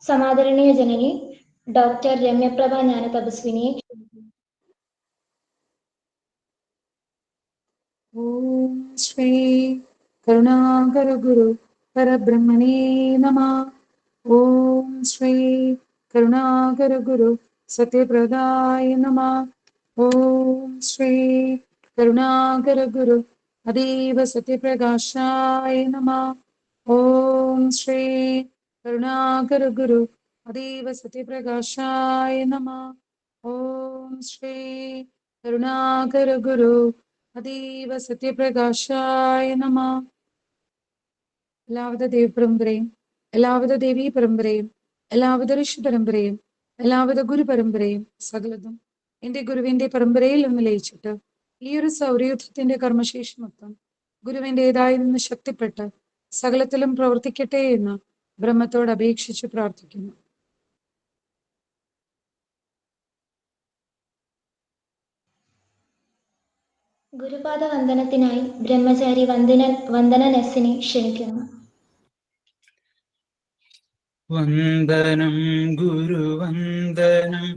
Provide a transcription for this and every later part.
സമാദരണീയ ജനനി doctor Ramyaprabha ജ്ഞാന തപസ്വിനിയെ ഓം ശ്രീ കരുണാകര ഗുരു പരബ്രഹ്മണേ നമഃ. ഓം ശ്രീ കരുണാകര ഗുരു സത്യപ്രദായ നമഃ. ഓം ശ്രീ കരുണാകര ഗുരു അതീവ സത്യപ്രകാശായ നമഃ. ഓം ശ്രീ കരുണാകര ഗുരു അതീവ സത്യപ്രകാശായ നമഃ. ഓം ശ്രീ കരുണാകര ഗുരു അതീവ സത്യപ്രകാശായ നമഃ. എല്ലാവിധ ദേവപരമ്പരയും എല്ലാവിധ ദേവീ പരമ്പരയും എല്ലാവിധ ഋഷി പരമ്പരയും എല്ലാവിധ ഗുരു പരമ്പരയും സകലതും എൻ്റെ ഗുരുവിൻ്റെ പരമ്പരയിൽ നിന്ന് ലയിച്ചിട്ട് ഈ ഒരു സൗരയുദ്ധത്തിന്റെ കർമ്മശേഷി മൊത്തം ഗുരുവിൻ്റെതായി നിന്ന് ശക്തിപ്പെട്ട് സകലത്തിലും പ്രവർത്തിക്കട്ടെ എന്ന് ബ്രഹ്മത്തോട് അപേക്ഷിച്ച് പ്രാർത്ഥിക്കുന്നു. ഗുരുപാദ വന്ദനത്തിനായി ബ്രഹ്മചാരി വന്ദന നെസ്സിനെ ക്ഷണിക്കുന്നു. വന്ദനം ഗുരുവന്ദനം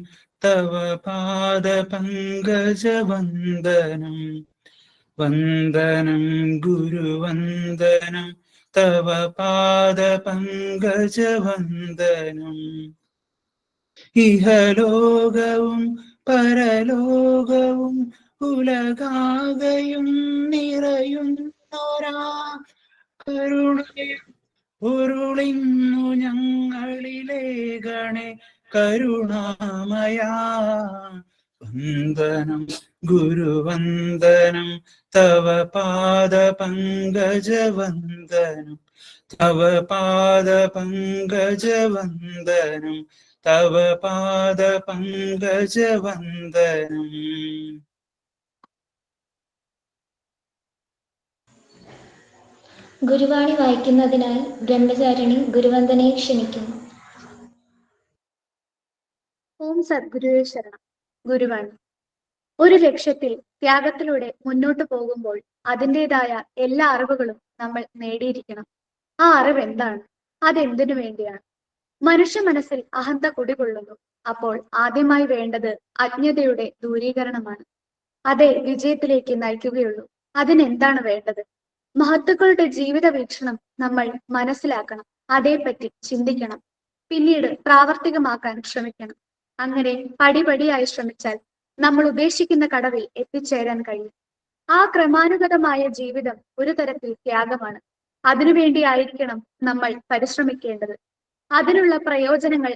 തവ പാദ പങ്കജ വന്ദനം. വന്ദനം ഗുരുവന്ദനം തവ പാദ പങ്കജ വന്ദനം. ഇഹലോകവും പരലോകവും ഉലകാകയും നിറയുന്നോരാ കരുണയും ഉരുളിന്നു ഞങ്ങളിലേകണേ കരുണാമയാ. വന്ദനം ഗുരുവന്ദനം തവ പാദ പങ്കജ വന്ദനം. തവ പാദ പങ്കജ വന്ദനം. തവ പാദ പങ്കജ വന്ദനം. ഗുരുവാണി വായിക്കുന്നതിനായി ബ്രഹ്മചാരിണി ഗുരുവന്ദനയെ ക്ഷണിക്കുന്നു. ഓം സദ്ഗുരുവേ ശരണം. ഗുരുവാണി. ഒരു ലക്ഷ്യത്തിൽ ത്യാഗത്തിലൂടെ മുന്നോട്ട് പോകുമ്പോൾ അതിൻ്റെതായ എല്ലാ അറിവുകളും നമ്മൾ നേടിയിരിക്കണം. ആ അറിവ് എന്താണ്? അതെന്തിനു വേണ്ടിയാണ്? മനുഷ്യ മനസ്സിൽ അഹന്ത കുടികൊള്ളുന്നു. അപ്പോൾ ആദ്യമായി വേണ്ടത് അജ്ഞതയുടെ ദൂരീകരണമാണ്. അതേ വിജയത്തിലേക്ക് നയിക്കുകയുള്ളൂ. അതിനെന്താണ് വേണ്ടത്? മഹത്തുക്കളുടെ ജീവിത വീക്ഷണം നമ്മൾ മനസ്സിലാക്കണം. അതേപ്പറ്റി ചിന്തിക്കണം. പിന്നീട് പ്രാവർത്തികമാക്കാൻ ശ്രമിക്കണം. അങ്ങനെ പടിപടിയായി ശ്രമിച്ചാൽ നമ്മൾ ഉദ്ദേശിക്കുന്ന കടവിൽ എത്തിച്ചേരാൻ കഴിയും. ആ ക്രമാനുഗതമായ ജീവിതം ഒരു തരത്തിൽ ത്യാഗമാണ്. അതിനുവേണ്ടിയായിരിക്കണം നമ്മൾ പരിശ്രമിക്കേണ്ടത്. അതിനുള്ള പ്രയോജനങ്ങൾ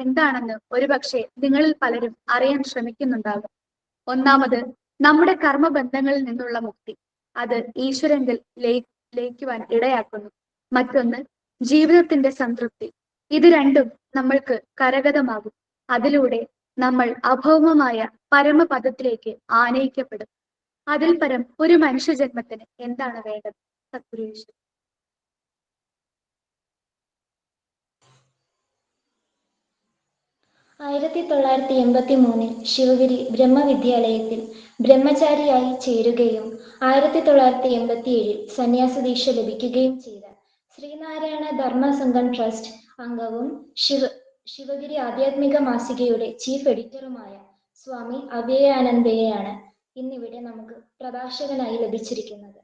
എന്താണെന്ന് ഒരുപക്ഷെ നിങ്ങളിൽ പലരും അറിയാൻ ശ്രമിക്കുന്നുണ്ടാകും. ഒന്നാമത്, നമ്മുടെ കർമ്മബന്ധങ്ങളിൽ നിന്നുള്ള മുക്തി. അത് ഈശ്വരങ്കിൽ ലയിക്കുവാൻ ഇടയാക്കുന്നു. മറ്റൊന്ന്, ജീവിതത്തിന്റെ സംതൃപ്തി. ഇത് രണ്ടും നമ്മൾക്ക് കരഗതമാകും. അതിലൂടെ നമ്മൾ അഭൗമമായ പരമപദത്തിലേക്ക് ആനയിക്കപ്പെടും. അതിൽ പരം ഒരു മനുഷ്യജന്മത്തിന് എന്താണ് വേണ്ടത്? സദ്ഗുരുവേശ്വരൻ. 1983 ശിവഗിരി ബ്രഹ്മവിദ്യാലയത്തിൽ ബ്രഹ്മചാരിയായി ചേരുകയും 1987 സന്യാസദീക്ഷ ലഭിക്കുകയും ചെയ്ത ശ്രീനാരായണ ധർമ്മ സംഘം ട്രസ്റ്റ് അംഗവും ശിവഗിരി ആധ്യാത്മിക മാസികയുടെ ചീഫ് എഡിറ്ററുമായ സ്വാമി അഭയാനന്ദയെയാണ് ഇന്നിവിടെ നമുക്ക് പ്രഭാഷകനായി ലഭിച്ചിരിക്കുന്നത്.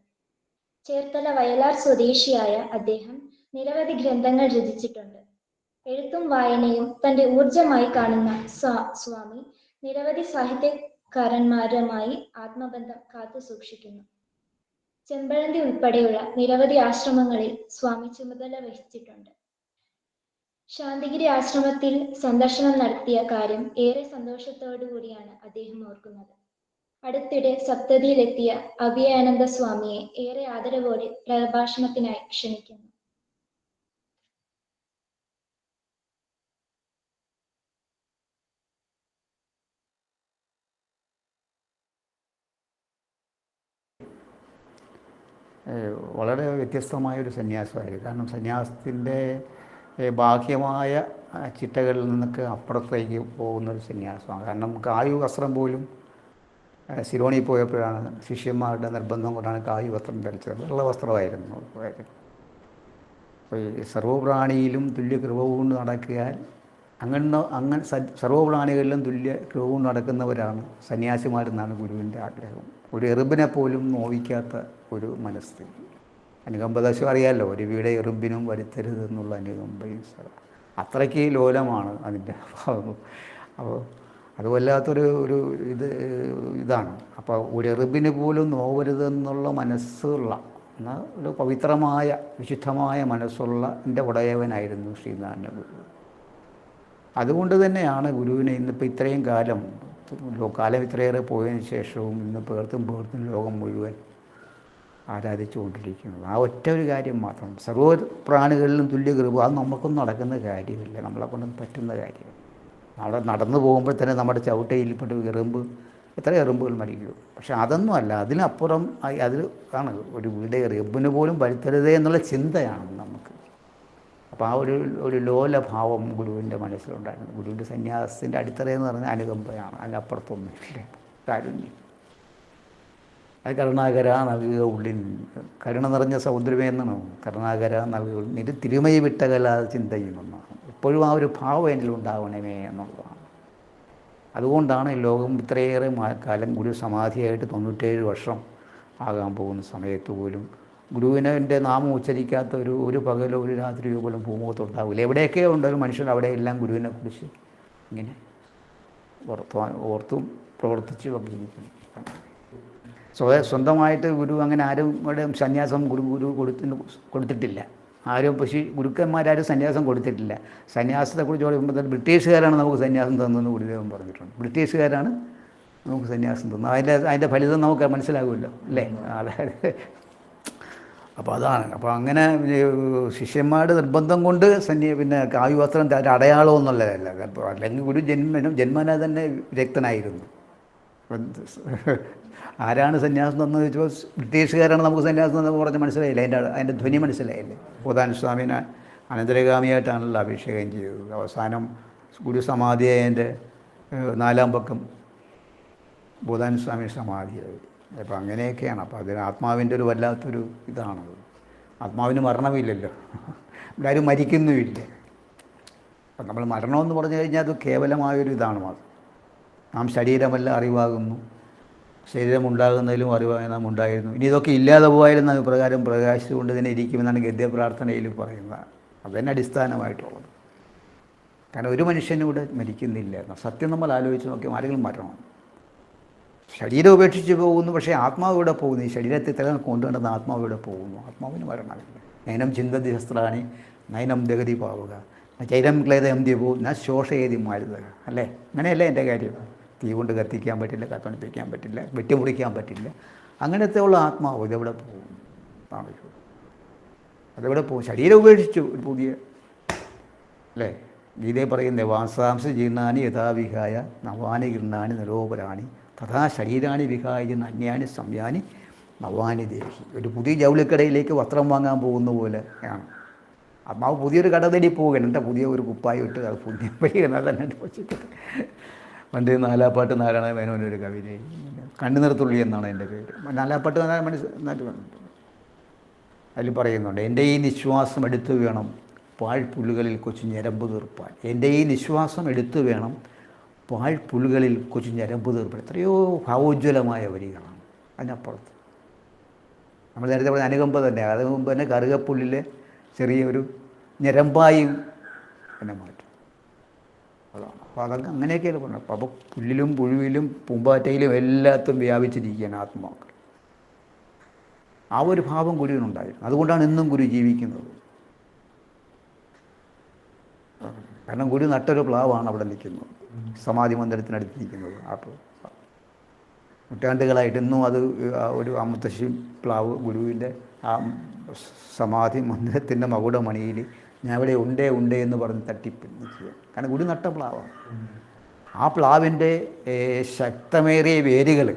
ചേർത്തല വയലാർ സ്വദേശിയായ അദ്ദേഹം നിരവധി ഗ്രന്ഥങ്ങൾ രചിച്ചിട്ടുണ്ട്. എഴുത്തും വായനയും തന്റെ ഊർജമായി കാണുന്ന സ്വാമി നിരവധി സാഹിത്യകാരന്മാരുമായി ആത്മബന്ധം കാത്തു സൂക്ഷിക്കുന്നു. ചെമ്പഴന്തി ഉൾപ്പെടെയുള്ള നിരവധി ആശ്രമങ്ങളിൽ സ്വാമി ചുമതല വഹിച്ചിട്ടുണ്ട്. ശാന്തിഗിരി ആശ്രമത്തിൽ സന്ദർശനം നടത്തിയ കാര്യം ഏറെ സന്തോഷത്തോടു കൂടിയാണ് അദ്ദേഹം ഓർക്കുന്നത്. അടുത്തിടെ സപ്തതിയിലെത്തിയ അഭയാനന്ദ സ്വാമിയെ ഏറെ ആദരവോടെ പ്രഭാഷണത്തിനായി ക്ഷണിക്കുന്നു. വളരെ വ്യത്യസ്തമായൊരു സന്യാസമായിരുന്നു. കാരണം സന്യാസത്തിൻ്റെ ബാഹ്യമായ ചിട്ടകളിൽ നിന്നൊക്കെ അപ്പുറത്തേക്ക് പോകുന്നൊരു സന്യാസമാണ്. കാരണം കായു വസ്ത്രം പോലും സിലോണിൽ പോയപ്പോഴാണ് ശിഷ്യന്മാരുടെ നിർബന്ധം കൊണ്ടാണ് കായു വസ്ത്രം ധരിച്ചത്. വെള്ള വസ്ത്രമായിരുന്നു. അപ്പോൾ ഈ സർവ്വപ്രാണിയിലും തുല്യ കൃപ കൊണ്ട് നടക്കിയാൽ അങ്ങനെ സർവ്വപ്രാണികളിലും തുല്യ കൃപ കൊണ്ട് നടക്കുന്നവരാണ് സന്യാസിമാരെന്നാണ് ഗുരുവിൻ്റെ ആഗ്രഹം. ഒരു എറുമ്പിനെ പോലും നോവിക്കാത്ത ഒരു മനസ്ഥിതി. അനുകമ്പദശം അറിയാമല്ലോ, ഒരു വീടെ എറുമ്പിനും വരുത്തരുത് എന്നുള്ള അനുകമ്പയും അത്രയ്ക്ക് ലോലമാണ് അതിൻ്റെ ഭാവം. അപ്പോൾ അത് വല്ലാത്തൊരു ഇതാണ്. അപ്പോൾ ഒരു എറുമ്പിന് പോലും നോവരുതെന്നുള്ള മനസ്സുള്ള എന്നാൽ ഒരു പവിത്രമായ വിശുദ്ധമായ മനസ്സുള്ള എൻ്റെ ഉടയവനായിരുന്നു ശ്രീനാരായണ ഗുരു. അതുകൊണ്ട് തന്നെയാണ് ഗുരുവിനെ ഇന്നിപ്പോൾ ഇത്രയും കാലം ഇത്രയേറെ പോയതിന് ശേഷവും ഇന്ന് പേർത്തും ലോകം മുഴുവൻ ആരാധിച്ചുകൊണ്ടിരിക്കുന്നത്. ആ ഒറ്റ ഒരു കാര്യം മാത്രം. സർവ്വ പ്രാണികളിലും തുല്യ കൃപ. അത് നമുക്കൊന്നും നടക്കുന്ന കാര്യമില്ല, നമ്മളെ കൊണ്ടൊന്നും പറ്റുന്ന കാര്യമില്ല. നടന്നു പോകുമ്പോൾ തന്നെ നമ്മുടെ ചവിട്ടയിൽപ്പെട്ട് എത്ര എറുമ്പുകൾ മരിക്കും. പക്ഷെ അതൊന്നും അല്ല, അതിനപ്പുറം അതിൽ ആണ് ഒരു വീട് എറുമ്പിന് പോലും വരുത്തരുതേ എന്നുള്ള ചിന്തയാണ് നമുക്ക്. അപ്പോൾ ആ ഒരു ലോലഭാവം ഗുരുവിൻ്റെ മനസ്സിലുണ്ടായിരുന്നു. ഗുരുവിൻ്റെ സന്യാസത്തിൻ്റെ അടിത്തറയെന്ന് പറഞ്ഞാൽ അനുകമ്പയാണ്, അതിനപ്പുറത്തൊന്നുമില്ല. കാരുണ്യം. അത് കരുണാകര നൽകുക ഉള്ളിൽ, കരുണ നിറഞ്ഞ സൗന്ദര്യമേ എന്നാണ് കരുണാകര നൽകുക നിന്റെ തിരുമൈ വിട്ടകലാതെ ചിന്തയുമെന്നാണ്. എപ്പോഴും ആ ഒരു ഭാവം എന്നിലുണ്ടാവണമേ എന്നുള്ളതാണ്. അതുകൊണ്ടാണ് ലോകം ഇത്രയേറെ കാലം ഗുരു സമാധിയായിട്ട് 97 വർഷം ആകാൻ പോകുന്ന സമയത്ത് പോലും ഗുരുവിനെ നാമം ഉച്ചരിക്കാത്ത ഒരു പകലോ ഒരു രാത്രിയോ പോലും ഭൂമുഖത്തുണ്ടാവില്ല. എവിടെയൊക്കെ ഉണ്ടൊരു മനുഷ്യൻ അവിടെയെല്ലാം ഗുരുവിനെ കുറിച്ച് ഇങ്ങനെ ഓർത്തും പ്രവർത്തിച്ചും ഒക്കെ ഇരിക്കുന്നു. സ്വന്തമായിട്ട് ഗുരു അങ്ങനെ ആരും ഇവിടെ സന്യാസം ഗുരു കൊടുത്തിട്ടില്ല. ആരും പക്ഷേ ഗുരുക്കന്മാരാരും സന്യാസം കൊടുത്തിട്ടില്ല. സന്യാസത്തെക്കുറിച്ച് പറയുമ്പോൾ ബ്രിട്ടീഷുകാരാണ് നമുക്ക് സന്യാസം തന്നതെന്ന് ഗുരുദേവൻ പറഞ്ഞിട്ടുണ്ട്. ബ്രിട്ടീഷുകാരാണ് നമുക്ക് സന്യാസം തന്നത്. അതിൻ്റെ ഫലിതം നമുക്ക് മനസ്സിലാകുമല്ലോ അല്ലേ? അതായത് അപ്പോൾ അതാണ്. അപ്പോൾ അങ്ങനെ ശിഷ്യന്മാരുടെ നിർബന്ധം കൊണ്ട് പിന്നെ കാവ്യവസ്ത്രം അടയാളമൊന്നുള്ളതല്ല. അല്ലെങ്കിൽ ഗുരു ജന്മന തന്നെ വിരക്തനായിരുന്നു. ആരാണ് സന്യാസം തന്നത് ചോദിച്ചാൽ ബ്രിട്ടീഷുകാരാണ് നമുക്ക് സന്യാസം തന്നെന്ന് പറഞ്ഞ് മനസ്സിലായില്ല. അതിൻ്റെ ധ്വനി മനസ്സിലായില്ലേ? ബോധാനന്ദ സ്വാമിനെ അനന്തരഗാമിയായിട്ടാണല്ലോ അഭിഷേകം ചെയ്തത്. അവസാനം ഗുരു സമാധിയായതിൻ്റെ 4-ാം പക്കം ബോധാനന്ദ സ്വാമി സമാധിയായി. അപ്പോൾ അങ്ങനെയൊക്കെയാണ്. അപ്പോൾ അതിന് ആത്മാവിൻ്റെ ഒരു വല്ലാത്തൊരു ഇതാണത്. ആത്മാവിന് മരണമില്ലല്ലോ, എല്ലാവരും മരിക്കുന്നുമില്ല. അപ്പം നമ്മൾ മരണമെന്ന് പറഞ്ഞു കഴിഞ്ഞാൽ അത് കേവലമായൊരു ഇതാണ് മാത്രം. നാം ശരീരമല്ല അറിവാകുന്നു, ശരീരമുണ്ടാകുന്നതിലും അറിവായി നാം ഉണ്ടായിരുന്നു. ഇനി ഇതൊക്കെ ഇല്ലാതെ പോയാലും നാം ഇപ്രകാരം പ്രകാശിച്ചുകൊണ്ട് തന്നെ ഇരിക്കുമെന്നാണ് ഗദ്യപ്രാർത്ഥനയിൽ പറയുന്നത്. അതന്നെ അടിസ്ഥാനമായിട്ടുള്ളത്. കാരണം ഒരു മനുഷ്യനൂടെ മരിക്കുന്നില്ല. സത്യം നമ്മൾ ആലോചിച്ച് നോക്കിയാൽ ആരെങ്കിലും മരണം. ശരീരം ഉപേക്ഷിച്ച് പോകുന്നു, പക്ഷേ ആത്മാവ് ഇവിടെ പോകുന്നു. ഈ ശരീരത്തെ ഇത്ര കൊണ്ടുവരുന്ന ആത്മാവ് ഇവിടെ പോകുന്നു. ആത്മാവിന് മരണമില്ല. നയനം ചിന്തതി ശസ്ത്രാണി നയനം ദഗതി പാവുക ചൈരം ക്ലേദം ദ്യപോ ഞാൻ ശോഷയേതി മാരുതുക. അല്ലേ? അങ്ങനെയല്ലേ എൻ്റെ കാര്യം? തീ കൊണ്ട് കത്തിക്കാൻ പറ്റില്ല, കത്തണിപ്പിക്കാൻ പറ്റില്ല, വെട്ടിമുറിക്കാൻ പറ്റില്ല. അങ്ങനത്തെ ഉള്ള ആത്മാവ് ഇതെവിടെ പോകും? അതെവിടെ പോകും? ശരീരം ഉപേക്ഷിച്ചു ഒരു പുതിയ അല്ലേ? ഗീതയെ പറയുന്നത് വാസാംശ ജീർണാനി യഥാവിഹായ നവാനി ഗൃഹാണി നിരോപരാണി തഥാ ശരീരാണി വിഹായ അന്യാനി സംയാനി നവാനി ദേഹി. ഒരു പുതിയ ജൗളിക്കടയിലേക്ക് വസ്ത്രം വാങ്ങാൻ പോകുന്ന പോലെ ആണ്. ആത്മാവ് പുതിയൊരു കട തേടി പോവുകയാണ്. എൻ്റെ പുതിയ ഒരു കുപ്പായി ഇട്ട് അത് പുതിയ വൈകുന്നത് തന്നെ വെച്ചിട്ട് പണ്ട് നാലാപ്പാട്ട് നാരായണ മേനോനൊരു കവിത കണ്ണുനിറത്തുള്ളി എന്നാണ് എൻ്റെ പേര്. നാലാപ്പാട്ട് അതിൽ പറയുന്നുണ്ട്, എൻ്റെ ഈ നിശ്വാസം എടുത്തു വേണം പാഴ്പുല്ലുകളിൽ കൊച്ചു ഞരമ്പ് തീർപ്പാൻ. എൻ്റെ ഈ നിശ്വാസം എടുത്തു വേണം പാഴ്പുല്ലുകളിൽ കൊച്ചു ഞരമ്പ് തീർപ്പാൻ. എത്രയോ ഭാവോജ്വലമായ വരികളാണ്. അതിനപ്പുറത്ത് നമ്മൾ നേരത്തെ പറഞ്ഞ അനുകമ്പ തന്നെ. അതിന് മുമ്പ് തന്നെ കറുകപ്പുല്ലിലെ ചെറിയൊരു ഞരമ്പായി എന്നെ മാറ്റും. അതാണ്. അപ്പോൾ അതൊക്കെ അങ്ങനെയൊക്കെയാണ് പറഞ്ഞത്. അപ്പോൾ പുല്ലിലും പുഴുവിലും പൂമ്പാറ്റയിലും എല്ലാത്തും വ്യാപിച്ചിരിക്കുകയാണ് ആത്മാക്കൾ. ആ ഒരു ഭാവം ഗുരുവിനുണ്ടായിരുന്നു. അതുകൊണ്ടാണ് ഇന്നും ഗുരു ജീവിക്കുന്നത്. കാരണം ഗുരു നട്ടൊരു പ്ലാവാണ് അവിടെ നിൽക്കുന്നത്, സമാധി മന്ദിരത്തിനടുത്ത് നിൽക്കുന്നത്. അപ്പോൾ നൂറ്റാണ്ടുകളായിട്ട് ഇന്നും അത് ഒരു അമുത്തശ്ശി പ്ലാവ് ഗുരുവിൻ്റെ ആ സമാധി മന്ദിരത്തിൻ്റെ മകുടമണിയിൽ ഞാൻ ഇവിടെ ഉണ്ടേ എന്ന് പറഞ്ഞ് തട്ടിപ്പിടിക്കുക. കാരണം ഗുരു നട്ട പ്ലാവാണ്. ആ പ്ലാവിൻ്റെ ശക്തമേറിയ വേരുകൾ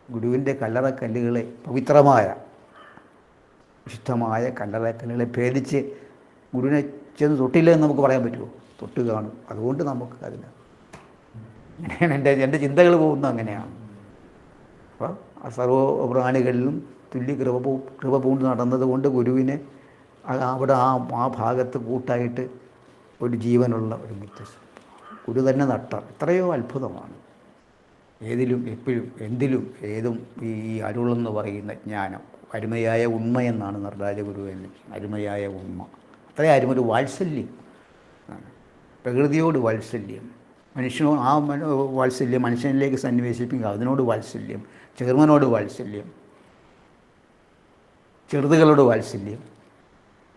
ഗുരുവിൻ്റെ കല്ലറക്കല്ലുകളെ, പവിത്രമായ വിശുദ്ധമായ കല്ലറക്കല്ലുകളെ ഭേദിച്ച് ഗുരുവിനെ ചെന്ന് തൊട്ടില്ല എന്ന് നമുക്ക് പറയാൻ പറ്റുമോ? തൊട്ട് കാണും. അതുകൊണ്ട് നമുക്ക് അതിന് അങ്ങനെയാണ് എൻ്റെ ചിന്തകൾ പോകുന്നത്. അങ്ങനെയാണ്. അപ്പോൾ സർവ്വ പ്രാണികളിലും തുല്യ കൃപ പൂണ്ട് നടന്നതുകൊണ്ട് ഗുരുവിനെ അവിടെ ആ ഭാഗത്ത് കൂട്ടായിട്ട് ഒരു ജീവനുള്ള ഒരു മുത്തശ്ശി ഗുരു തന്നെ നട്ട എത്രയോ അത്ഭുതമാണ്. ഏതിലും എപ്പോഴും എന്തിലും ഏതും ഈ അരുളെന്ന് പറയുന്ന ജ്ഞാനം അരുമയായ ഉണ്മയെന്നാണ് നടരാജ ഗുരു എന്ന്. അരുമയായ ഉണ്മ, അത്രയും അരുമ, ഒരു വാത്സല്യം, പ്രകൃതിയോട് വാത്സല്യം, മനുഷ്യനോട് ആ വാത്സല്യം മനുഷ്യനിലേക്ക് സന്നിവേശിപ്പിക്കുക, അതിനോട് വാത്സല്യം, ചെറുമനോട് വാത്സല്യം, ചെറുതുകളോട് വാത്സല്യം,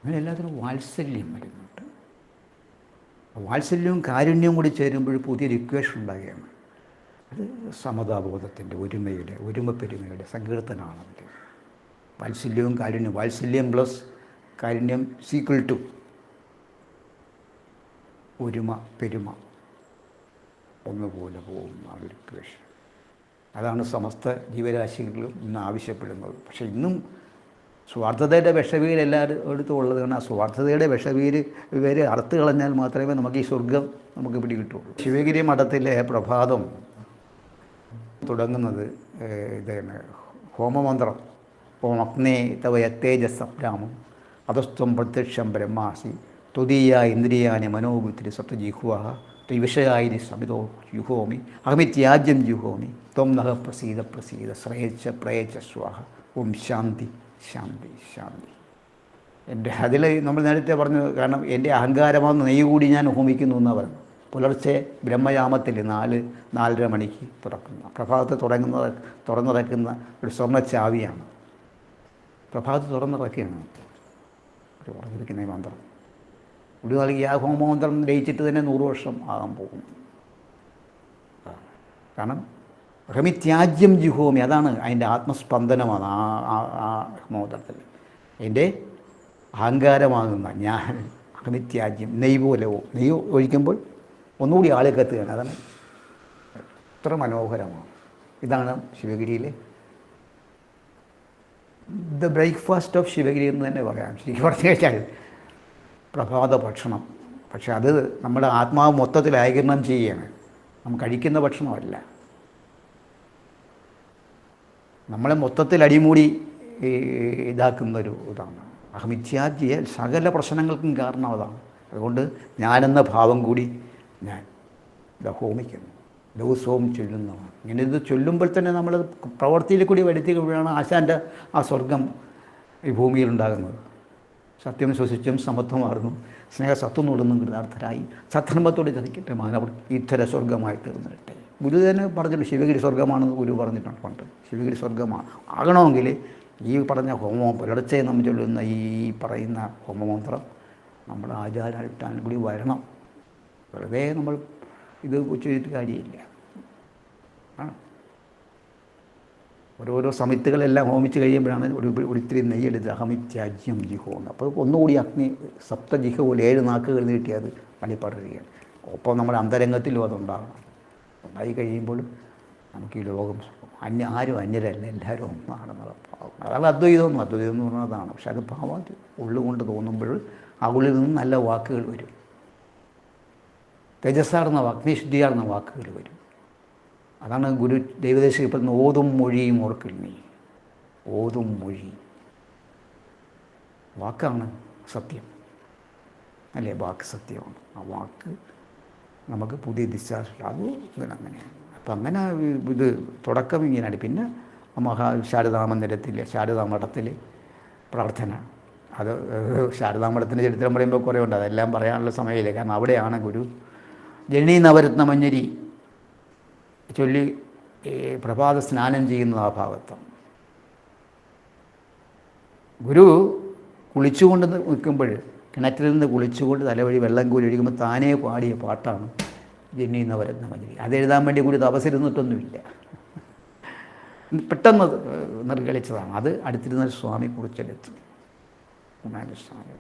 അങ്ങനെ എല്ലാത്തിനും വാത്സല്യം വരുന്നുണ്ട്. വാത്സല്യവും കാരുണ്യവും കൂടി ചേരുമ്പോൾ പുതിയൊരു ഇക്വേഷൻ ഉണ്ടാകുകയാണ്. അത് സമതാബോധത്തിൻ്റെ, ഒരുമയുടെ, ഒരുമപ്പെരുമയുടെ സങ്കീർത്തനമാണ് അതിൻ്റെ. വാത്സല്യവും കാരുണ്യം, വാത്സല്യം പ്ലസ് കാരുണ്യം സീക്വൽ ടു ഒരുമ, പെരുമ, ഒന്നുപോലെ പോകുന്ന ആ ഒരു ഇക്വേഷൻ. അതാണ് സമസ്ത ജീവരാശികളിലും ഇന്ന് ആവശ്യപ്പെടുന്നത്. പക്ഷേ ഇന്നും സ്വാർത്ഥതയുടെ വിഷവീര് എല്ലാവരും എടുത്തും ഉള്ളത്. കാരണം ആ സ്വാർത്ഥതയുടെ വിഷവീര് ഇവർ അറുത്ത് കളഞ്ഞാൽ മാത്രമേ നമുക്ക് ഈ സ്വർഗം നമുക്ക് പിടികിട്ടുള്ളൂ. ശിവഗിരി മഠത്തിലെ പ്രഭാതം തുടങ്ങുന്നത് ഇതാണ് ഹോമമന്ത്രം. ഓം അഗ്നേ തവ യത്തേജസ്സപ്രാമം അധസ്ത്വം പ്രത്യക്ഷം ബ്രഹ്മാസി തുതീയ ഇന്ദ്രിയാനി മനോബുദ്ധി സപ്തജിഹ്വ ത്രിവിഷയായി സമിതോ ജുഹോമി അഹമിത്യാജ്യം ജുഹോമി ത്വം നഹ പ്രസീദ പ്രസീദ ശ്രേയച്ച പ്രയച്ച സ്വാഹ ഓം ശാന്തി ശാന്തി ശാന്തി. എൻ്റെ അതിൽ നമ്മൾ നേരത്തെ പറഞ്ഞു, കാരണം എൻ്റെ അഹങ്കാരമാകുന്ന നെയ്യ് കൂടി ഞാൻ ഹോമിക്കുന്നു എന്നാണ് പറഞ്ഞു. പുലർച്ചെ ബ്രഹ്മയാമത്തിൽ 4-4:30 മണിക്ക് തുറക്കുന്ന പ്രഭാതത്തെ തുറന്നിറക്കുന്ന ഒരു സ്വർണ്ണ ചാവിയാണ്. പ്രഭാതത്ത് തുറന്നിറക്കുകയാണ് ഒരു പറഞ്ഞിരിക്കുന്ന ഈ മന്ത്രം. ഒരു നൽകി ആ ഹോമമന്ത്രം ലയിച്ചിട്ട് തന്നെ 100 വർഷം ആകാൻ പോകും. കാരണം അഹമിത്യാജ്യം ജുഹോമി, അതാണ് അതിൻ്റെ ആത്മസ്പന്ദനമാണ് ആ ഹോമമന്ത്രത്തിൽ. എൻ്റെ അഹങ്കാരമാകുന്ന ഞാൻ അഹമിത്യാജ്യം, നെയ്യ് പോലെ നെയ്യ് ഒഴിക്കുമ്പോൾ ഒന്നുകൂടി ആളെ കത്തുകയാണ്. അതാണ് എത്ര മനോഹരമാണ്. ഇതാണ് ശിവഗിരിയിലെ ദ ബ്രേക്ക്ഫാസ്റ്റ് ഓഫ് ശിവഗിരി എന്ന് തന്നെ പറയാം. ശരിക്കും പറഞ്ഞു കഴിഞ്ഞാൽ പ്രഭാത ഭക്ഷണം. പക്ഷെ അത് നമ്മുടെ ആത്മാവ് മൊത്തത്തിൽ ആഗിരണം ചെയ്യുകയാണ്. നമ്മൾ കഴിക്കുന്ന ഭക്ഷണമല്ല, നമ്മളെ മൊത്തത്തിൽ അടിമൂടി ഇതാക്കുന്നൊരു ഇതാണ്. അഹമിത്യാജ്യ സകല പ്രശ്നങ്ങൾക്കും കാരണം അതാണ്. അതുകൊണ്ട് ഞാനെന്ന ഭാവം കൂടി ഞാൻ ഇത് ഹോമിക്കുന്നു, ദിവസവും ചൊല്ലുന്നതാണ്. ഇങ്ങനെ ഇത് ചൊല്ലുമ്പോൾ തന്നെ നമ്മൾ പ്രവൃത്തിയിൽ കൂടി വരുത്തിയാണ് ആശാൻ്റെ ആ സ്വർഗം ഈ ഭൂമിയിലുണ്ടാകുന്നത്. സത്യം ശ്വസിച്ചും സമത്വമാർന്നു സ്നേഹസത്വം നുടന്നും കൃതാർത്ഥരായി സദ്ധർമ്മത്തോടെ ചതിക്കട്ടെ മാനവർ ഇത്തര സ്വർഗമായി തീർന്നിട്ടെ. ഗുരു തന്നെ പറഞ്ഞിട്ടുണ്ട് ശിവഗിരി സ്വർഗമാണെന്ന് ഗുരു പറഞ്ഞിട്ടുണ്ട് പണ്ട്. ശിവഗിരി സ്വർഗമാണ് ആകണമെങ്കിൽ ഈ പറഞ്ഞ ഹോമം പുലർച്ചെ നമ്മൾ ചൊല്ലുന്ന ഈ പറയുന്ന ഹോമമന്ത്രം നമ്മുടെ ആചാരാനുഷ്ഠാനം കൂടി വരണം. വെറുതെ നമ്മൾ ഇത് ചെയ്തിട്ട് കാര്യമില്ല. ഓരോരോ സമിത്തുകളെല്ലാം ഹോമിച്ച് കഴിയുമ്പോഴാണ് ഒരിത്തിരി നെയ്യെടുത്ത് അഹമിത്യാജ്യം ജിഹോന്ന്. അപ്പോൾ ഒന്നുകൂടി അഗ്നി സപ്തജിഹ പോലെ 7 നാക്കുകൾ നീട്ടി അത് പണിപ്പടരുകയാണ്. ഒപ്പം നമ്മുടെ അന്തരംഗത്തിലും അതുണ്ടാകണം. ഉണ്ടായി കഴിയുമ്പോൾ നമുക്ക് ഈ ലോകം ആരും അന്യരല്ല, എല്ലാവരും ഒന്നാണെന്നുള്ള ഭാവം. അതാണ് അദ്വൈതം എന്ന് പറഞ്ഞതാണ്. പക്ഷെ അത് ഭാവം ഉള്ളുകൊണ്ട് തോന്നുമ്പോൾ ആ ഉള്ളിൽ നിന്ന് നല്ല വാക്കുകൾ വരും, തേജസ്സാർന്ന അഗ്നിശുദ്ധിയാർന്ന വാക്കുകൾ വരും. അതാണ് ഗുരു ദൈവദേശം ഇപ്പം ഓതും മൊഴിയും ഓർക്കിൽ നീ. ഓതും മൊഴി വാക്കാണ് സത്യം അല്ലേ? വാക്ക് സത്യമാണ്. ആ വാക്ക് നമുക്ക് പുതിയ ദിശ അത് അങ്ങനെയാണ്. അപ്പം അങ്ങനെ ഇത് തുടക്കം ഇങ്ങനെയാണ്. പിന്നെ ശാരദാമന്ദിരത്തിൽ ശാരദാമഠത്തിൽ പ്രാർത്ഥന. അത് ശാരദാമഠത്തിൻ്റെ ചരിത്രം പറയുമ്പോൾ കുറേ ഉണ്ട്, അതെല്ലാം പറയാനുള്ള സമയമില്ല. കാരണം അവിടെയാണ് ഗുരു ജനനീ നവരത്ന മഞ്ഞരി ചൊല്ലി പ്രഭാത സ്നാനം ചെയ്യുന്നത്. ആ ഭാഗത്താണ് ഗുരു കുളിച്ചുകൊണ്ട് നിൽക്കുമ്പോൾ കിണറ്റിൽ നിന്ന് കുളിച്ചുകൊണ്ട് തലവഴി വെള്ളം കോരി ഒഴിക്കുമ്പോൾ താനേ പാടിയ പാട്ടാണ് ജനനീ നവരത്ന മഞ്ഞരി. അതെഴുതാൻ വേണ്ടി ഗുരു തപസ്സിരുന്നിട്ടൊന്നുമില്ല, പെട്ടെന്ന് നിർഗളിച്ചതാണ്. അത് അടുത്തിരുന്ന സ്വാമി കുറിച്ചെടുത്തു. സ്വാമി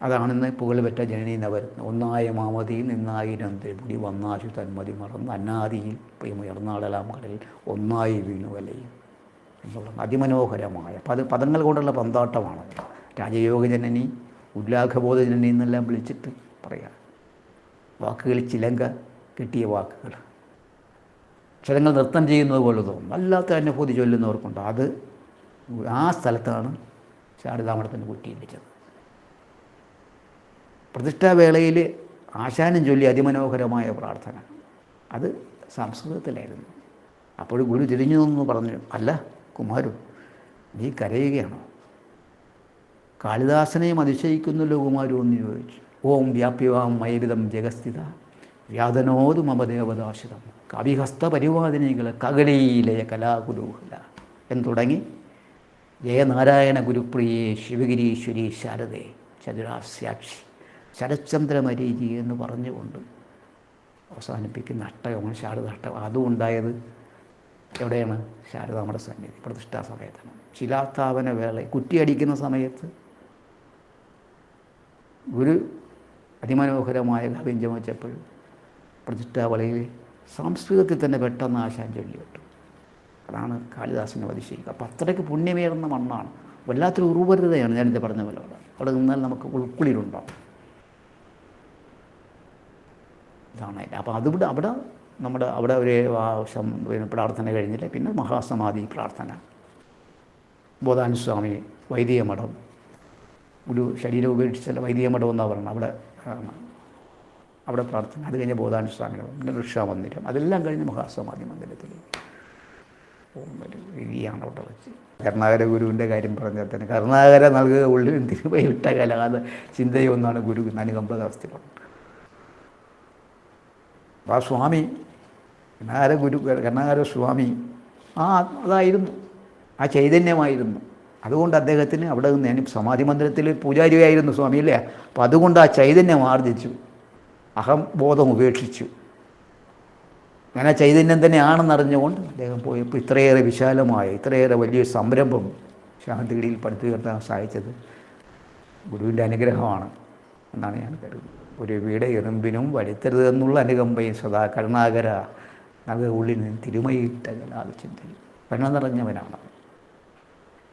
അതാണെന്ന് പുകഴ്പെറ്റ ജനനീ നവരത്നം. ഒന്നായ മാമതിയിൽ നിന്നായിരം തെടി വന്നാശു തന്മതി മറന്ന് അന്നാദിയിൽ പ്രിയമുയർന്നാടലാം കടലിൽ ഒന്നായി വീണു വലയും എന്നുള്ള അതിമനോഹരമായ പദങ്ങൾ കൊണ്ടുള്ള പന്താട്ടമാണ്. രാജയോഗ ജനനി, ഉല്ലാഘബോധ ജനനി എന്നെല്ലാം വിളിച്ചിട്ട് പറയാം. വാക്കുകൾ ചിലങ്ക കിട്ടിയ വാക്കുകൾ, ചിലങ്ങൾ നൃത്തം ചെയ്യുന്നത് പോലെ തോന്നും. അല്ലാത്ത അനുഭൂതി ചൊല്ലുന്നവർക്കുണ്ട്. അത് ആ സ്ഥലത്താണ് ശാരദാമഠത്തിൻ്റെ കുറ്റിയിൽ ചെന്ന് പ്രതിഷ്ഠാവേളയിൽ ആശാനം ചൊല്ലി അതിമനോഹരമായ പ്രാർത്ഥന, അത് സംസ്കൃതത്തിലായിരുന്നു. അപ്പോൾ ഗുരു തിരിഞ്ഞു നിന്ന് പറഞ്ഞു, അല്ല കുമാരു, നീ കരയുകയാണോ? കാളിദാസനെയും അതിശയിക്കുന്നല്ലോ കുമാരു എന്ന് ചോദിച്ചു. ഓം വ്യാപ്യവാം മയവിധം ജഗസ്ഥിത വ്യാതനോതു മമ ദേവദാശിതം കവിഹസ്ത പരിവാദിനികൾ കകലീലയ കലാകുലൂഹല എന്ന് തുടങ്ങി ജയനാരായണ ഗുരുപ്രിയേ ശിവഗിരീശ്വരി ശാരദേ ചതുരാസ്യാക്ഷി ശരത്ചന്ദ്രമരീചി എന്ന് പറഞ്ഞുകൊണ്ട് അവസാനിപ്പിക്കുന്ന അഷ്ടകമാണ് ശാരദ അഷ്ടകം. അതും ഉണ്ടായത് എവിടെയാണ്? ശാരദാമ്മയുടെ സന്നിധി പ്രതിഷ്ഠാ സമയത്താണ്. ശിലാസ്ഥാപന വേള കുറ്റിയടിക്കുന്ന സമയത്ത് ഗുരു അതിമനോഹരമായ കാവ്യം ചമച്ചപ്പോഴും പ്രതിഷ്ഠാവളയിൽ സംസ്കൃതത്തിൽ തന്നെ പെട്ടെന്ന് ആശാൻ ചൊല്ലിയിട്ടു. അതാണ് കാളിദാസനെ അതിശയിക്കുക. അപ്പം അത്രയ്ക്ക് പുണ്യമേറുന്ന മണ്ണാണ്. വല്ലാത്തൊരു ഉർവരതയാണ് ഞാനിത് പറഞ്ഞ പോലെ. അവിടെ നിന്നാൽ നമുക്ക് ഉൾക്കുളിരുണ്ടാവും. ഇതാണ് അതിൻ്റെ. അപ്പോൾ അതിവിടെ അവിടെ ഒരു പ്രാർത്ഥന കഴിഞ്ഞില്ല. പിന്നെ മഹാസമാധി പ്രാർത്ഥന, ബോധാനുസ്വാമി, വൈദിക മഠം, ഒരു ശരീരം ഉപേക്ഷിച്ചല്ല വൈദിക മഠം എന്നാണ് പറയുന്നത്, അവിടെ പ്രാർത്ഥന. അത് കഴിഞ്ഞ് ബോധാനുസ്വാമി, പിന്നെ ഋഷാമന്ദിരം, അതെല്ലാം കഴിഞ്ഞ് മഹാസമാധി മന്ദിരത്തിൽ രീതിയാണ് അവിടെ വെച്ച്. കരുണാകര ഗുരുവിൻ്റെ കാര്യം പറഞ്ഞാൽ തന്നെ കരുണാകര നൽകുക ഉള്ളിൽ തിരുമൈ വിട്ട കലാത ചിന്തയൊന്നാണ് ഗുരു അനുകമ്പദാസ്തിലുണ്ട്. ആ സ്വാമി കരുണാകര സ്വാമി അതായിരുന്നു, ആ ചൈതന്യമായിരുന്നു. അതുകൊണ്ട് അദ്ദേഹത്തിന് അവിടെ നിന്ന്, ഞാൻ സമാധി മന്ദിരത്തിൽ പൂജാരിയായിരുന്നു സ്വാമി അല്ലേ, അപ്പോൾ അതുകൊണ്ട് ആ ചൈതന്യം ആർജിച്ചു, അഹംബോധം ഉപേക്ഷിച്ചു. അങ്ങനെ ചൈതന്യം തന്നെയാണെന്നറിഞ്ഞുകൊണ്ട് അദ്ദേഹം പോയപ്പോൾ ഇത്രയേറെ വിശാലമായ, ഇത്രയേറെ വലിയൊരു സംരംഭം ശാന്തിഗിരിയിൽ പടുത്തുയർത്താൻ സഹായിച്ചത് ഗുരുവിൻ്റെ അനുഗ്രഹമാണ് എന്നാണ് ഞാൻ കരുതുന്നത്. ഒരു വീട് എറുമ്പിനും വരുത്തരുത് എന്നുള്ള അനുകമ്പയും സദാ കരുണാകര അത് ഉള്ളിൽ നിന്ന് തിരുമയിട്ട കലാചിന്തയും കരുണ നിറഞ്ഞവനാണ്.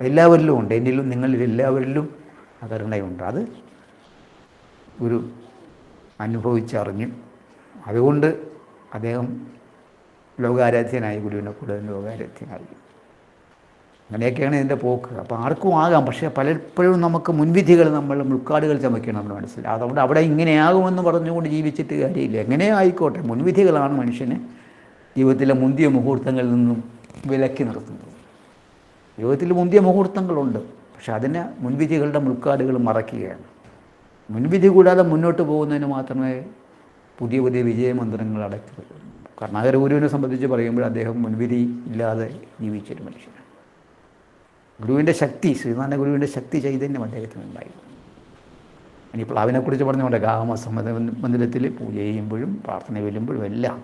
എല്ലാവരിലും ഉണ്ട്, എന്നിലും നിങ്ങളിൽ എല്ലാവരിലും ആ കരുണയുണ്ട്. അത് ഗുരു അനുഭവിച്ചറിഞ്ഞു. അതുകൊണ്ട് അദ്ദേഹം ലോകാരാധ്യനായി, ഗുരുവിനെ കൂടുതൽ ലോകാരാധ്യനായി. അങ്ങനെയൊക്കെയാണ് ഇതിൻ്റെ പോക്ക്. അപ്പോൾ ആർക്കും ആകാം, പക്ഷേ പലപ്പോഴും നമുക്ക് മുൻവിധികൾ, നമ്മൾ മുൾക്കാടുകൾ ചമയ്ക്കണം നമ്മൾ മനസ്സിലായി. അതുകൊണ്ട് അവിടെ ഇങ്ങനെയാകുമെന്ന് പറഞ്ഞുകൊണ്ട് ജീവിച്ചിട്ട് കാര്യമില്ല. എങ്ങനെ ആയിക്കോട്ടെ, മുൻവിധികളാണ് മനുഷ്യനെ ജീവിതത്തിലെ മുന്തിയ മുഹൂർത്തങ്ങളിൽ നിന്നും വിലക്കി നിർത്തുന്നത്. ജീവിതത്തിൽ മുന്തിയ മുഹൂർത്തങ്ങളുണ്ട്, പക്ഷെ അതിനെ മുൻവിധികളുടെ മുൾക്കാടുകൾ മറയ്ക്കുകയാണ്. മുൻവിധി കൂടാതെ മുന്നോട്ട് പോകുന്നതിന് മാത്രമേ പുതിയ പുതിയ വിജയമന്ത്രങ്ങൾ അടയ്ക്കുള്ളൂ. കരുണാകര ഗുരുവിനെ സംബന്ധിച്ച് പറയുമ്പോൾ അദ്ദേഹം മുൻവിധി ഇല്ലാതെ ജീവിച്ചൊരു മനുഷ്യനാണ്. ഗുരുവിൻ്റെ ശക്തി, ശ്രീനാരായണ ഗുരുവിൻ്റെ ശക്തി ചൈതന്യം അദ്ദേഹത്തിനുണ്ടായിരുന്നു. ഇനിയിപ്പോൾ അതിനെക്കുറിച്ച് പറഞ്ഞുകൊണ്ട് മന്ദിരത്തിൽ പൂജ ചെയ്യുമ്പോഴും പ്രാർത്ഥന ചെല്ലുമ്പോഴും എല്ലാം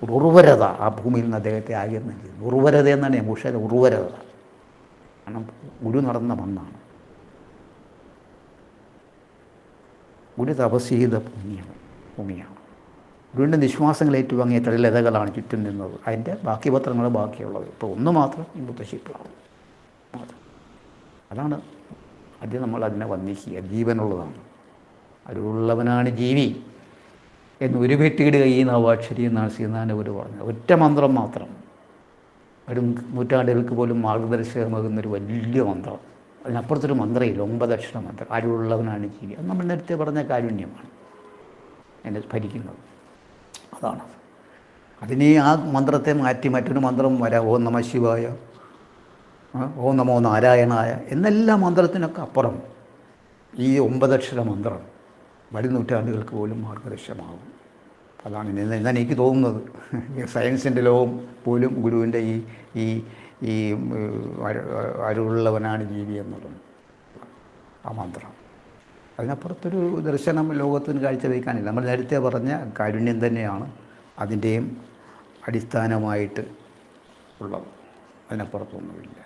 ഉർവരത ആ ഭൂമിയിൽ നിന്ന് അദ്ദേഹത്തെ ആകിരണം ചെയ്തു. ഉർവരത എന്നാണ് ഞാൻ ഉർവരത, കാരണം ഗുരു നടന്ന മണ്ണാണ്. ഗുരു തപസ് ചെയ്ത ഭൂമിയാണ്. ഗുരുവിൻ്റെ നിശ്വാസങ്ങൾ ഏറ്റുവാങ്ങിയ തളിലതകളാണ് ചുറ്റും നിന്നത്. അതിൻ്റെ ബാക്കി പത്രങ്ങൾ ബാക്കിയുള്ളത്. ഇപ്പോൾ ഒന്ന് മാത്രം ഈ മുത്തശ്ശിപ്ലാവ് മാത്രം. അതാണ് ആദ്യം നമ്മൾ അതിനെ വന്ദിക്കുക. ജീവനുള്ളതാണ്, അതിലുള്ളവനാണ് ജീവി എന്ന് ഒരു വെട്ടിയിടുക ഈ നവാക്ഷരി എന്നാണ് ശ്രീനാരായണ ഗുരു പറഞ്ഞത്. ഒറ്റ മന്ത്രം മാത്രം, ഒരു നൂറ്റാണ്ടുകൾക്ക് പോലും മാർഗദർശകമാകുന്നൊരു വലിയ മന്ത്രം. അതിനപ്പുറത്തൊരു മന്ത്രമില്ല, 9 അക്ഷര മന്ത്രം. അതിലുള്ളവനാണ് ജീവി. അത് നമ്മൾ നേരത്തെ പറഞ്ഞ കാരുണ്യമാണ് എന്നെ ഭരിക്കുന്നത്. അതാണ്. അതിനെ ആ മന്ത്രത്തെ മാറ്റി മറ്റൊരു മന്ത്രം വരാം. ഓം നമഃ ശിവായ, ഓം നമോ നാരായണായ എന്നെല്ലാ മന്ത്രത്തിനൊക്കെ അപ്പുറം ഈ 9 അക്ഷര മന്ത്രം വരും നൂറ്റാണ്ടുകൾക്ക് പോലും മാർഗദർശനമാകും. അതാണ് എന്നാണ് എനിക്ക് തോന്നുന്നത്. സയൻസിൻ്റെ ലോകം പോലും ഗുരുവിൻ്റെ ഈ അരുളുള്ളവനാണ് ജീവി എന്നുള്ളത് ആ മന്ത്രം. അതിനപ്പുറത്തൊരു ദർശനം ലോകത്തിന് കാഴ്ചവെക്കാനില്ല. നമ്മൾ നേരത്തെ പറഞ്ഞ കാരുണ്യം തന്നെയാണ് അതിൻ്റെയും അടിസ്ഥാനമായിട്ട് ഉള്ളത്. അതിനപ്പുറത്തൊന്നുമില്ല.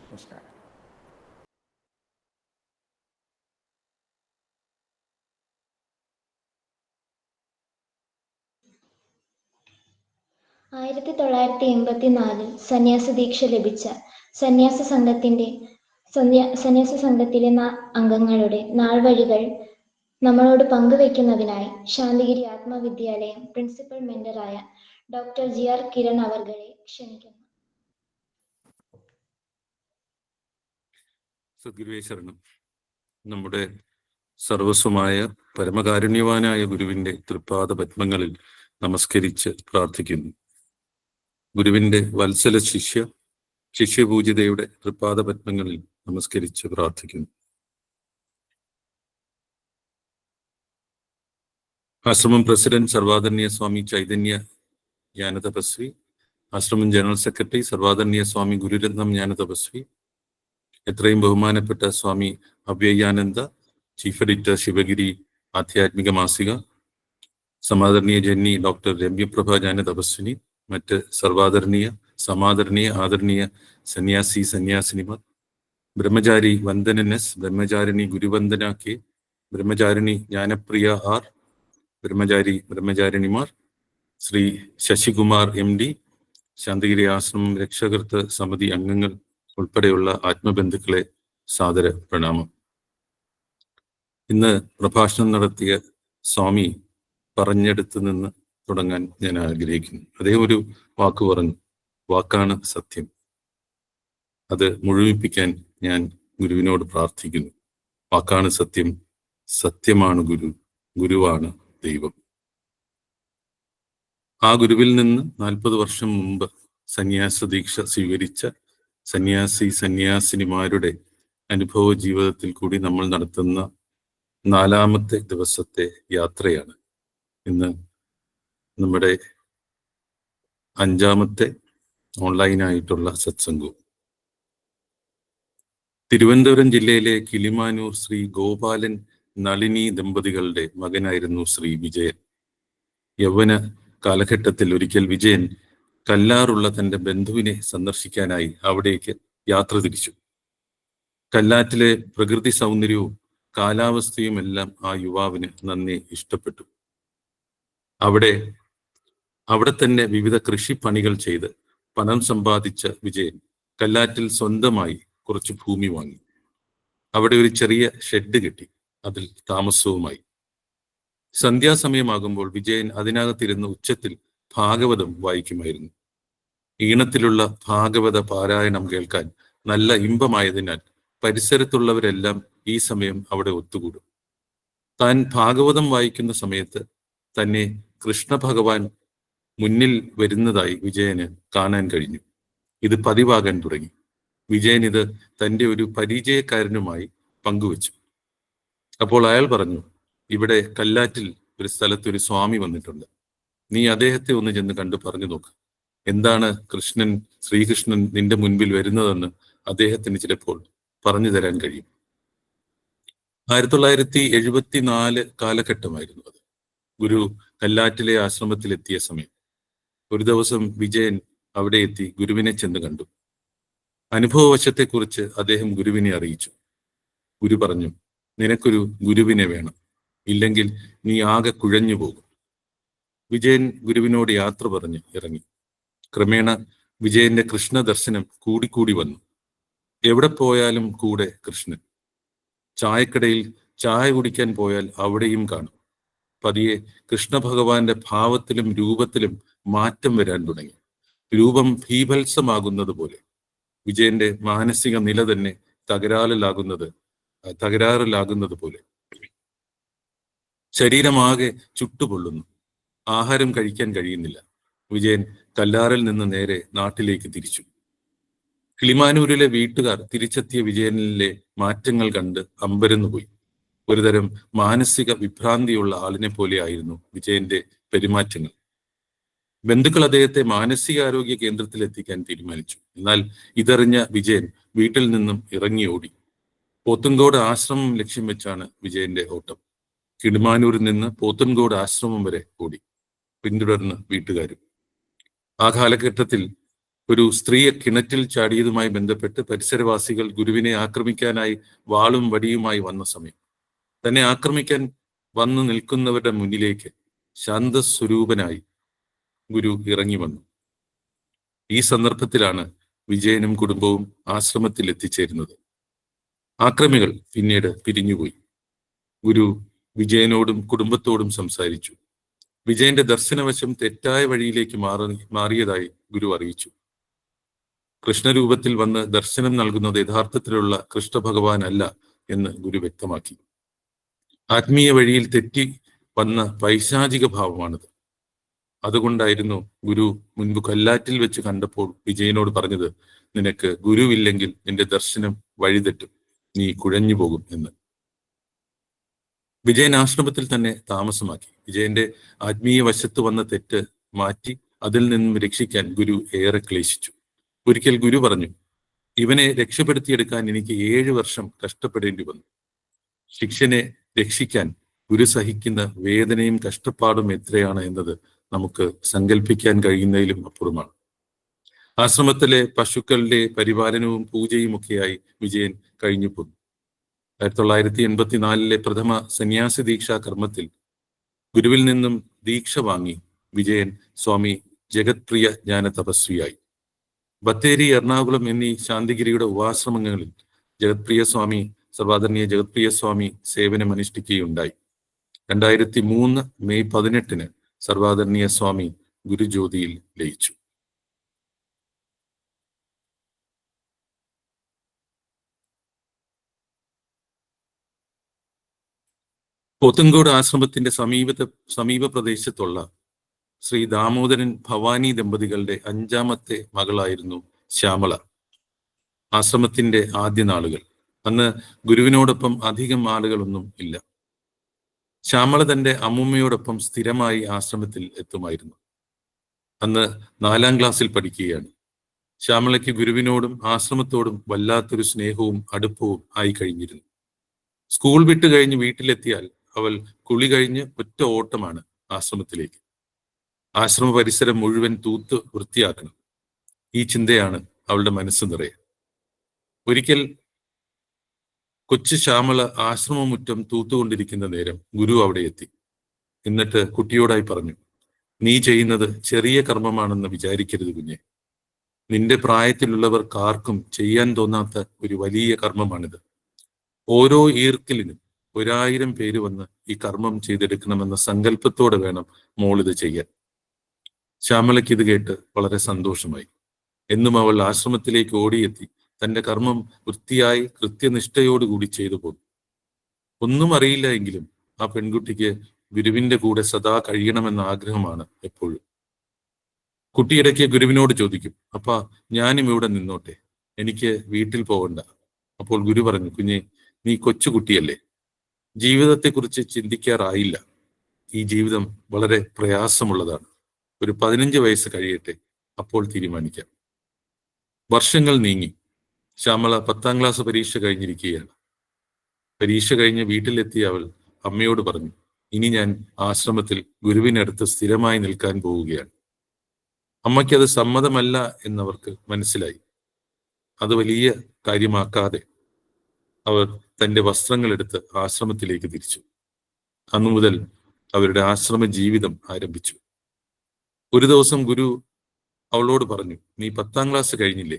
നമസ്കാരം. 1984 സന്യാസദീക്ഷ ലഭിച്ച സന്യാസ സംഘത്തിലെ അംഗങ്ങളുടെ നാൾവഴികൾ നമ്മളോട് പങ്കുവയ്ക്കുന്നതിനായി ശാന്തിഗിരി ആത്മവിദ്യാലയം പ്രിൻസിപ്പൽ മെന്ററായ ഡോക്ടർ GR കിരൺ അവർകളെ ക്ഷണിക്കുന്നു. സദ്ഗുരുവേ ശരണം. നമ്മുടെ സർവസ്വമായ പരമകാരുണ്യവാനായ ഗുരുവിന്റെ തൃപ്പാദ പത്മങ്ങളിൽ നമസ്കരിച്ച് പ്രാർത്ഥിക്കുന്നു. ഗുരുവിന്റെ വത്സല ശിഷ്യപൂജിതയുടെ തൃപ്പാദ പത്മങ്ങളിൽ നമസ്കരിച്ച് പ്രാർത്ഥിക്കുന്നു. ആശ്രമം പ്രസിഡന്റ് സർവാദരണീയ സ്വാമി ചൈതന്യ ജ്ഞാന തപസ്വി, ആശ്രമം ജനറൽ സെക്രട്ടറി സർവാദരണീയ സ്വാമി ഗുരുരത്നം ജ്ഞാന തപസ്വി, എത്രയും ബഹുമാനപ്പെട്ട സ്വാമി അവ്യയാനന്ദ, ചീഫ് എഡിറ്റർ ശിവഗിരി ആധ്യാത്മിക മാസിക, സമാദരണീയ ജന്നി ഡോക്ടർ രമ്യപ്രഭ ജ്ഞാന തപസ്വിനി, മറ്റ് സർവാദരണീയ സമാദരണീയ ആദരണീയ സന്യാസിനിമാർ, ബ്രഹ്മചാരി വന്ദന എസ്, ബ്രഹ്മചാരിണി ഗുരുവന്ദന കെ, ബ്രഹ്മചാരിണി ജ്ഞാനപ്രിയ ആർ, ബ്രഹ്മചാരിണിമാർ, ശ്രീ ശശികുമാർ MD, ശാന്തിഗിരി ആശ്രമം രക്ഷകർത്ത സമിതി അംഗങ്ങൾ ഉൾപ്പെടെയുള്ള ആത്മബന്ധുക്കളെ സാദര പ്രണാമം. ഇന്ന് പ്രഭാഷണം നടത്തിയ സ്വാമി പറഞ്ഞെടുത്ത് നിന്ന് തുടങ്ങാൻ ഞാൻ ആഗ്രഹിക്കുന്നു. അദ്ദേഹം ഒരു വാക്ക് പറഞ്ഞു, വാക്കാണ് സത്യം. അത് മുഴുമിപ്പിക്കാൻ ഞാൻ ഗുരുവിനോട് പ്രാർത്ഥിക്കുന്നു. വാക്കാണ് സത്യം, സത്യമാണ് ഗുരു, ഗുരുവാണ് ദൈവം. ആ ഗുരുവിൽ നിന്ന് 40 വർഷം മുമ്പ് സന്യാസ ദീക്ഷ സ്വീകരിച്ച സന്യാസിനിമാരുടെ അനുഭവ ജീവിതത്തിൽ കൂടി നമ്മൾ നടത്തുന്ന 4ാമത്തെ ദിവസത്തെ യാത്രയാണ് ഇന്ന് നമ്മുടെ 5ാമത്തെ ഓൺലൈനായിട്ടുള്ള സത്സംഗവും. തിരുവനന്തപുരം ജില്ലയിലെ കിളിമാനൂർ ശ്രീ ഗോപാലൻ നളിനി ദമ്പതികളുടെ മകനായിരുന്നു ശ്രീ വിജയൻ. യൗവന കാലഘട്ടത്തിൽ ഒരിക്കൽ വിജയൻ കല്ലാറുള്ള തന്റെ ബന്ധുവിനെ സന്ദർശിക്കാനായി അവിടേക്ക് യാത്ര തിരിച്ചു. കല്ലാറ്റിലെ പ്രകൃതി സൗന്ദര്യവും കാലാവസ്ഥയും എല്ലാം ആ യുവാവിന് നന്നേ ഇഷ്ടപ്പെട്ടു. അവിടെ തന്നെ വിവിധ കൃഷിപ്പണികൾ ചെയ്ത് പണം സമ്പാദിച്ച വിജയൻ കല്ലാറ്റിൽ സ്വന്തമായി കുറച്ച് ഭൂമി വാങ്ങി. അവിടെ ഒരു ചെറിയ ഷെഡ് കെട്ടി അതിൽ താമസവുമായി. സന്ധ്യാസമയമാകുമ്പോൾ വിജയൻ അതിനകത്തിരുന്ന് ഉച്ചത്തിൽ ഭാഗവതം വായിക്കുമായിരുന്നു. ഈണത്തിലുള്ള ഭാഗവത പാരായണം കേൾക്കാൻ നല്ല ഇമ്പമായതിനാൽ പരിസരത്തുള്ളവരെല്ലാം ഈ സമയം അവിടെ ഒത്തുകൂടും. താൻ ഭാഗവതം വായിക്കുന്ന സമയത്ത് തന്നെ കൃഷ്ണ ഭഗവാൻ മുന്നിൽ വരുന്നതായി വിജയന് കാണാൻ കഴിഞ്ഞു. ഇത് പതിവാകാൻ തുടങ്ങി. വിജയൻ ഇത് തൻ്റെ ഒരു പരിചയക്കാരനുമായി പങ്കുവച്ചു. അപ്പോൾ അയാൾ പറഞ്ഞു, ഇവിടെ കല്ലാറ്റിൽ ഒരു സ്ഥലത്ത് ഒരു സ്വാമി വന്നിട്ടുണ്ട്. നീ അദ്ദേഹത്തെ ഒന്ന് ചെന്ന് കണ്ടു പറഞ്ഞു നോക്ക്. എന്താണ് ശ്രീകൃഷ്ണൻ നിന്റെ മുൻപിൽ വരുന്നതെന്ന് അദ്ദേഹത്തിന് ചിലപ്പോൾ പറഞ്ഞു തരാൻ കഴിയും. 1974 കാലഘട്ടമായിരുന്നു അത്. ഗുരു കല്ലാറ്റിലെ ആശ്രമത്തിലെത്തിയ സമയം. ഒരു ദിവസം വിജയൻ അവിടെ എത്തി ഗുരുവിനെ ചെന്ന് കണ്ടു. അനുഭവവശത്തെക്കുറിച്ച് അദ്ദേഹം ഗുരുവിനെ അറിയിച്ചു. ഗുരു പറഞ്ഞു, നിനക്കൊരു ഗുരുവിനെ വേണം, ഇല്ലെങ്കിൽ നീ ആകെ കുഴഞ്ഞു പോകും. വിജയൻ ഗുരുവിനോട് യാത്ര പറഞ്ഞ് ഇറങ്ങി. ക്രമേണ വിജയന്റെ കൃഷ്ണ ദർശനം കൂടിക്കൂടി വന്നു. എവിടെ പോയാലും കൂടെ കൃഷ്ണൻ. ചായക്കടയിൽ ചായ കുടിക്കാൻ പോയാൽ അവിടെയും കാണും. പതിയെ കൃഷ്ണ ഭഗവാന്റെ ഭാവത്തിലും രൂപത്തിലും മാറ്റം വരാൻ തുടങ്ങി. രൂപം ഭീഭത്സമാകുന്നത് പോലെ. വിജയന്റെ മാനസിക നില തന്നെ തകരാറിലാകുന്നത് പോലെ. ശരീരമാകെ ചുട്ടുപൊള്ളുന്നു. ആഹാരം കഴിക്കാൻ കഴിയുന്നില്ല. വിജയൻ കല്ലാറിൽ നിന്ന് നേരെ നാട്ടിലേക്ക് തിരിച്ചു. കിളിമാനൂരിലെ വീട്ടുകാർ തിരിച്ചെത്തിയ വിജയനിലെ മാറ്റങ്ങൾ കണ്ട് അമ്പരന്നുപോയി. ഒരുതരം മാനസിക വിഭ്രാന്തിയുള്ള ആളിനെ പോലെയായിരുന്നു വിജയന്റെ പെരുമാറ്റങ്ങൾ. ബന്ധുക്കൾ അദ്ദേഹത്തെ മാനസികാരോഗ്യ കേന്ദ്രത്തിൽ എത്തിക്കാൻ തീരുമാനിച്ചു. എന്നാൽ ഇതറിഞ്ഞ വിജയൻ വീട്ടിൽ നിന്നും ഇറങ്ങി ഓടി. പോത്തൻകോട് ആശ്രമം ലക്ഷ്യം വെച്ചാണ് വിജയന്റെ ഓട്ടം. കിളിമാനൂരിൽ നിന്ന് പോത്തൻകോട് ആശ്രമം വരെ ഓടി. പിന്തുടർന്ന് വീട്ടുകാരും. ആ കാലഘട്ടത്തിൽ ഒരു സ്ത്രീയെ കിണറ്റിൽ ചാടിയതുമായി ബന്ധപ്പെട്ട് പരിസരവാസികൾ ഗുരുവിനെ ആക്രമിക്കാനായി വാളും വടിയുമായി വന്ന സമയം തന്നെ ആക്രമിക്കാൻ വന്നു നിൽക്കുന്നവരുടെ മുന്നിലേക്ക് ശാന്തസ്വരൂപനായി ഗുരു ഇറങ്ങി വന്നു. ഈ സന്ദർഭത്തിലാണ് വിജയനും കുടുംബവും ആശ്രമത്തിൽ എത്തിച്ചേരുന്നത്. ആക്രമികൾ പിന്നീട് പിരിഞ്ഞുപോയി. ഗുരു വിജയനോടും കുടുംബത്തോടും സംസാരിച്ചു. വിജയന്റെ ദർശനവശം തെറ്റായ വഴിയിലേക്ക് മാറിയതായി ഗുരു അറിയിച്ചു. കൃഷ്ണരൂപത്തിൽ വന്ന് ദർശനം നൽകുന്നത് യഥാർത്ഥത്തിലുള്ള കൃഷ്ണഭഗവാനല്ല എന്ന് ഗുരു വ്യക്തമാക്കി. ആത്മീയ വഴിയിൽ തെറ്റി വന്ന പൈശാചിക ഭാവമാണിത്. അതുകൊണ്ടായിരുന്നു ഗുരു മുൻപ് കല്ലാറ്റിൽ വെച്ച് കണ്ടപ്പോൾ വിജയനോട് പറഞ്ഞത്, നിനക്ക് ഗുരുവില്ലെങ്കിൽ നിന്റെ ദർശനം വഴിതെറ്റും, നീ കുഴഞ്ഞു പോകും എന്ന്. വിജയൻ ആശ്രമത്തിൽ തന്നെ താമസമാക്കി. വിജയന്റെ ആത്മീയ വശത്ത് വന്ന തെറ്റ് മാറ്റി അതിൽ നിന്നും രക്ഷിക്കാൻ ഗുരു ഏറെ ക്ലേശിച്ചു. ഒരിക്കൽ ഗുരു പറഞ്ഞു, ഇവനെ രക്ഷപ്പെടുത്തിയെടുക്കാൻ എനിക്ക് 7 വർഷം കഷ്ടപ്പെടേണ്ടി വന്നു. ശിഷ്യനെ രക്ഷിക്കാൻ ഗുരു സഹിക്കുന്ന വേദനയും കഷ്ടപ്പാടും എത്രയാണ് എന്നത് നമുക്ക് സങ്കല്പിക്കാൻ കഴിയുന്നതിലും അപ്പുറമാണ്. ആശ്രമത്തിലെ പശുക്കളുടെ പരിപാലനവും പൂജയും ഒക്കെയായി വിജയൻ കഴിഞ്ഞു പോന്നു. 1984 പ്രഥമ സന്യാസി ദീക്ഷാ കർമ്മത്തിൽ ഗുരുവിൽ നിന്നും ദീക്ഷ വാങ്ങി വിജയൻ സ്വാമി ജഗത്പ്രിയ ജ്ഞാന തപസ്വിയായി. ബത്തേരി, എറണാകുളം എന്നീ ശാന്തിഗിരിയുടെ ഉപാശ്രമങ്ങളിൽ ജഗത്പ്രിയ സ്വാമി, സർവാദരണീയ ജഗത്പ്രിയ സ്വാമി സേവനമനുഷ്ഠിക്കുകയുണ്ടായി. 2003 മെയ് 18 സർവാദരണീയ സ്വാമി ഗുരുജ്യോതിയിൽ ലയിച്ചു. പോത്തൻകോട് ആശ്രമത്തിന്റെ സമീപ പ്രദേശത്തുള്ള ശ്രീ ദാമോദരൻ ഭവാനി ദമ്പതികളുടെ 5ാമത്തെ മകളായിരുന്നു ശ്യാമള. ആശ്രമത്തിന്റെ ആദ്യ നാളുകൾ. അന്ന് ഗുരുവിനോടൊപ്പം അധികം ആളുകളൊന്നും ഇല്ല. ശ്യാമള തന്റെ അമ്മൂമ്മയോടൊപ്പം സ്ഥിരമായി ആശ്രമത്തിൽ എത്തുമായിരുന്നു. അന്ന് 4ാം ക്ലാസ്സിൽ പഠിക്കുകയാണ്. ശ്യാമളയ്ക്ക് ഗുരുവിനോടും ആശ്രമത്തോടും വല്ലാത്തൊരു സ്നേഹവും അടുപ്പവും ആയി കഴിഞ്ഞിരുന്നു. സ്കൂൾ വിട്ട് കഴിഞ്ഞ് വീട്ടിലെത്തിയാൽ അവൾ കുളി കഴിഞ്ഞ് ഒറ്റ ഓട്ടമാണ് ആശ്രമത്തിലേക്ക്. ആശ്രമ പരിസരം മുഴുവൻ തൂത്ത് വൃത്തിയാക്കണം. ഈ ചിന്തയാണ് അവളുടെ മനസ്സ് നിറയെ. ഒരിക്കൽ കൊച്ചു ശ്യാമള ആശ്രമമുറ്റം തൂത്തുകൊണ്ടിരിക്കുന്ന നേരം ഗുരു അവിടെ എത്തി. എന്നിട്ട് കുട്ടിയോടായി പറഞ്ഞു, നീ ചെയ്യുന്നത് ചെറിയ കർമ്മമാണെന്ന് വിചാരിക്കരുത് കുഞ്ഞെ. നിന്റെ പ്രായത്തിലുള്ളവർക്കാർക്കും ചെയ്യാൻ തോന്നാത്ത ഒരു വലിയ കർമ്മമാണിത്. ഓരോ ഈർക്കിലിനും 1000 പേര് വന്ന് ഈ കർമ്മം ചെയ്തെടുക്കണമെന്ന സങ്കല്പത്തോടെ വേണം മോളിത് ചെയ്യാൻ. ശ്യാമളയ്ക്ക് ഇത് കേട്ട് വളരെ സന്തോഷമായി. എന്നും അവൾ ആശ്രമത്തിലേക്ക് ഓടിയെത്തി തന്റെ കർമ്മം വൃത്തിയായി കൃത്യനിഷ്ഠയോടുകൂടി ചെയ്തു പോകും. ഒന്നും അറിയില്ല എങ്കിലും ആ പെൺകുട്ടിക്ക് ഗുരുവിന്റെ കൂടെ സദാ കഴിയണമെന്ന ആഗ്രഹമാണ് എപ്പോഴും. കുട്ടിയിടയ്ക്ക് ഗുരുവിനോട് ചോദിക്കും, അപ്പാ ഞാനും ഇവിടെ നിന്നോട്ടെ, എനിക്ക് വീട്ടിൽ പോകണ്ട. അപ്പോൾ ഗുരു പറഞ്ഞു, കുഞ്ഞെ, നീ കൊച്ചുകുട്ടിയല്ലേ, ജീവിതത്തെക്കുറിച്ച് ചിന്തിക്കാറായില്ല. ഈ ജീവിതം വളരെ പ്രയാസമുള്ളതാണ്. ഒരു 15 വയസ്സ് കഴിയട്ടെ, അപ്പോൾ തീരുമാനിക്കാം. വർഷങ്ങൾ നീങ്ങി. ശ്യാമള 10ാം ക്ലാസ് പരീക്ഷ കഴിഞ്ഞിരിക്കുകയാണ്. പരീക്ഷ കഴിഞ്ഞ് വീട്ടിലെത്തിയ അവൾ അമ്മയോട് പറഞ്ഞു, ഇനി ഞാൻ ആശ്രമത്തിൽ ഗുരുവിനടുത്ത് സ്ഥിരമായി നിൽക്കാൻ പോവുകയാണ്. അമ്മയ്ക്കത് സമ്മതമല്ല എന്നവർക്ക് മനസ്സിലായി. അത് വലിയ കാര്യമാക്കാതെ അവർ തന്റെ വസ്ത്രങ്ങളെടുത്ത് ആശ്രമത്തിലേക്ക് തിരിച്ചു. അന്നു മുതൽ അവരുടെ ആശ്രമ ജീവിതം ആരംഭിച്ചു. ഒരു ദിവസം ഗുരു അവളോട് പറഞ്ഞു, നീ 10ാം ക്ലാസ് കഴിഞ്ഞില്ലേ,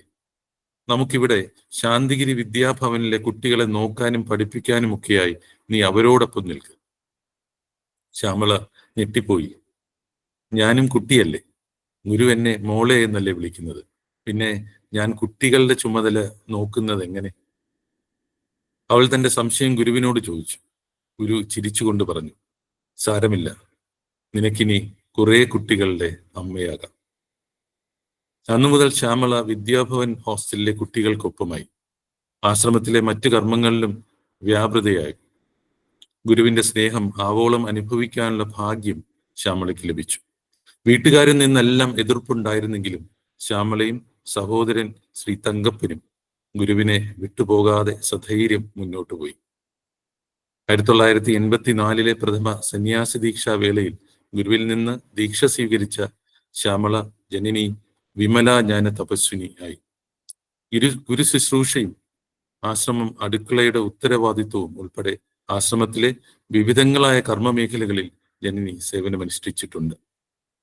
നമുക്കിവിടെ ശാന്തിഗിരി വിദ്യാഭവനിലെ കുട്ടികളെ നോക്കാനും പഠിപ്പിക്കാനും ഒക്കെയായി നീ അവരോടൊപ്പം നിൽക്ക്. ശ്യാമള ഞെട്ടിപ്പോയി. ഞാനും കുട്ടിയല്ലേ, ഗുരു എന്നെ മോളെ എന്നല്ലേ വിളിക്കുന്നത്, പിന്നെ ഞാൻ കുട്ടികളുടെ ചുമതല നോക്കുന്നത് എങ്ങനെ? അവൾ തന്റെ സംശയം ഗുരുവിനോട് ചോദിച്ചു. ഗുരു ചിരിച്ചുകൊണ്ട് പറഞ്ഞു, സാരമില്ല, നിനക്കിനി കുറെ കുട്ടികളുടെ അമ്മയാകാം. അന്നു മുതൽ ശ്യാമള വിദ്യാഭവൻ ഹോസ്റ്റലിലെ കുട്ടികൾക്കൊപ്പമായി. ആശ്രമത്തിലെ മറ്റു കർമ്മങ്ങളിലും വ്യാപൃതയായി. ഗുരുവിന്റെ സ്നേഹം ആവോളം അനുഭവിക്കാനുള്ള ഭാഗ്യം ശ്യാമളയ്ക്ക് ലഭിച്ചു. വീട്ടുകാരിൽ നിന്നെല്ലാം എതിർപ്പുണ്ടായിരുന്നെങ്കിലും ശ്യാമളയും സഹോദരൻ ശ്രീ തങ്കപ്പനും ഗുരുവിനെ വിട്ടുപോകാതെ സധൈര്യം മുന്നോട്ടു പോയി. 1984 പ്രഥമ സന്യാസി ദീക്ഷാ വേളയിൽ ഗുരുവിൽ നിന്ന് ദീക്ഷ സ്വീകരിച്ച ശ്യാമള ജനനി വിമല ജ്ഞാന തപസ്വിനി ആയി. ഗുരു ശുശ്രൂഷയും ആശ്രമം അടുക്കളയുടെ ഉത്തരവാദിത്വവും ഉൾപ്പെടെ ആശ്രമത്തിലെ വിവിധങ്ങളായ കർമ്മമേഖലകളിൽ ജനനി സേവനമനുഷ്ഠിച്ചിട്ടുണ്ട്.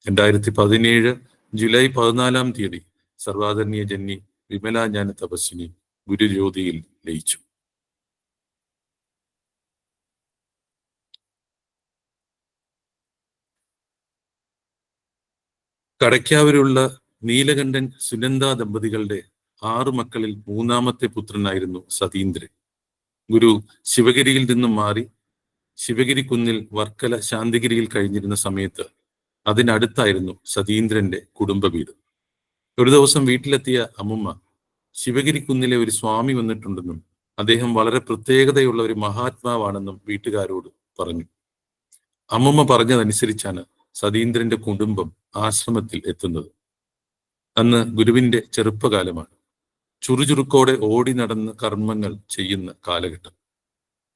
2017 ജൂലൈ 14 സർവാദരണീയ ജനനി വിമല ജ്ഞാന തപസ്വിനി ഗുരുജ്യോതിയിൽ ലയിച്ചു. കടയ്ക്കാവൂരുള്ള നീലകണ്ഠൻ സുനന്ദ ദമ്പതികളുടെ 6 മക്കളിൽ 3-ാമത്തെ പുത്രനായിരുന്നു സതീന്ദ്രൻ. ഗുരു ശിവഗിരിയിൽ നിന്നും മാറി ശിവഗിരി കുന്നിൽ വർക്കല ശാന്തിഗിരിയിൽ കഴിഞ്ഞിരുന്ന സമയത്ത് അതിനടുത്തായിരുന്നു സതീന്ദ്രന്റെ കുടുംബ വീട്. ഒരു ദിവസം വീട്ടിലെത്തിയ അമ്മുമ്മ ശിവഗിരി കുന്നിലെ ഒരു സ്വാമി വന്നിട്ടുണ്ടെന്നും അദ്ദേഹം വളരെ പ്രത്യേകതയുള്ള ഒരു മഹാത്മാവാണെന്നും വീട്ടുകാരോട് പറഞ്ഞു. അമ്മുമ്മ പറഞ്ഞതനുസരിച്ചാണ് സതീന്ദ്രന്റെ കുടുംബം ആശ്രമത്തിൽ എത്തുന്നത്. അന്ന് ഗുരുവിന്റെ ചെറുപ്പകാലമാണ്. ചുറുചുറുക്കോടെ ഓടി നടന്ന് കർമ്മങ്ങൾ ചെയ്യുന്ന കാലഘട്ടം.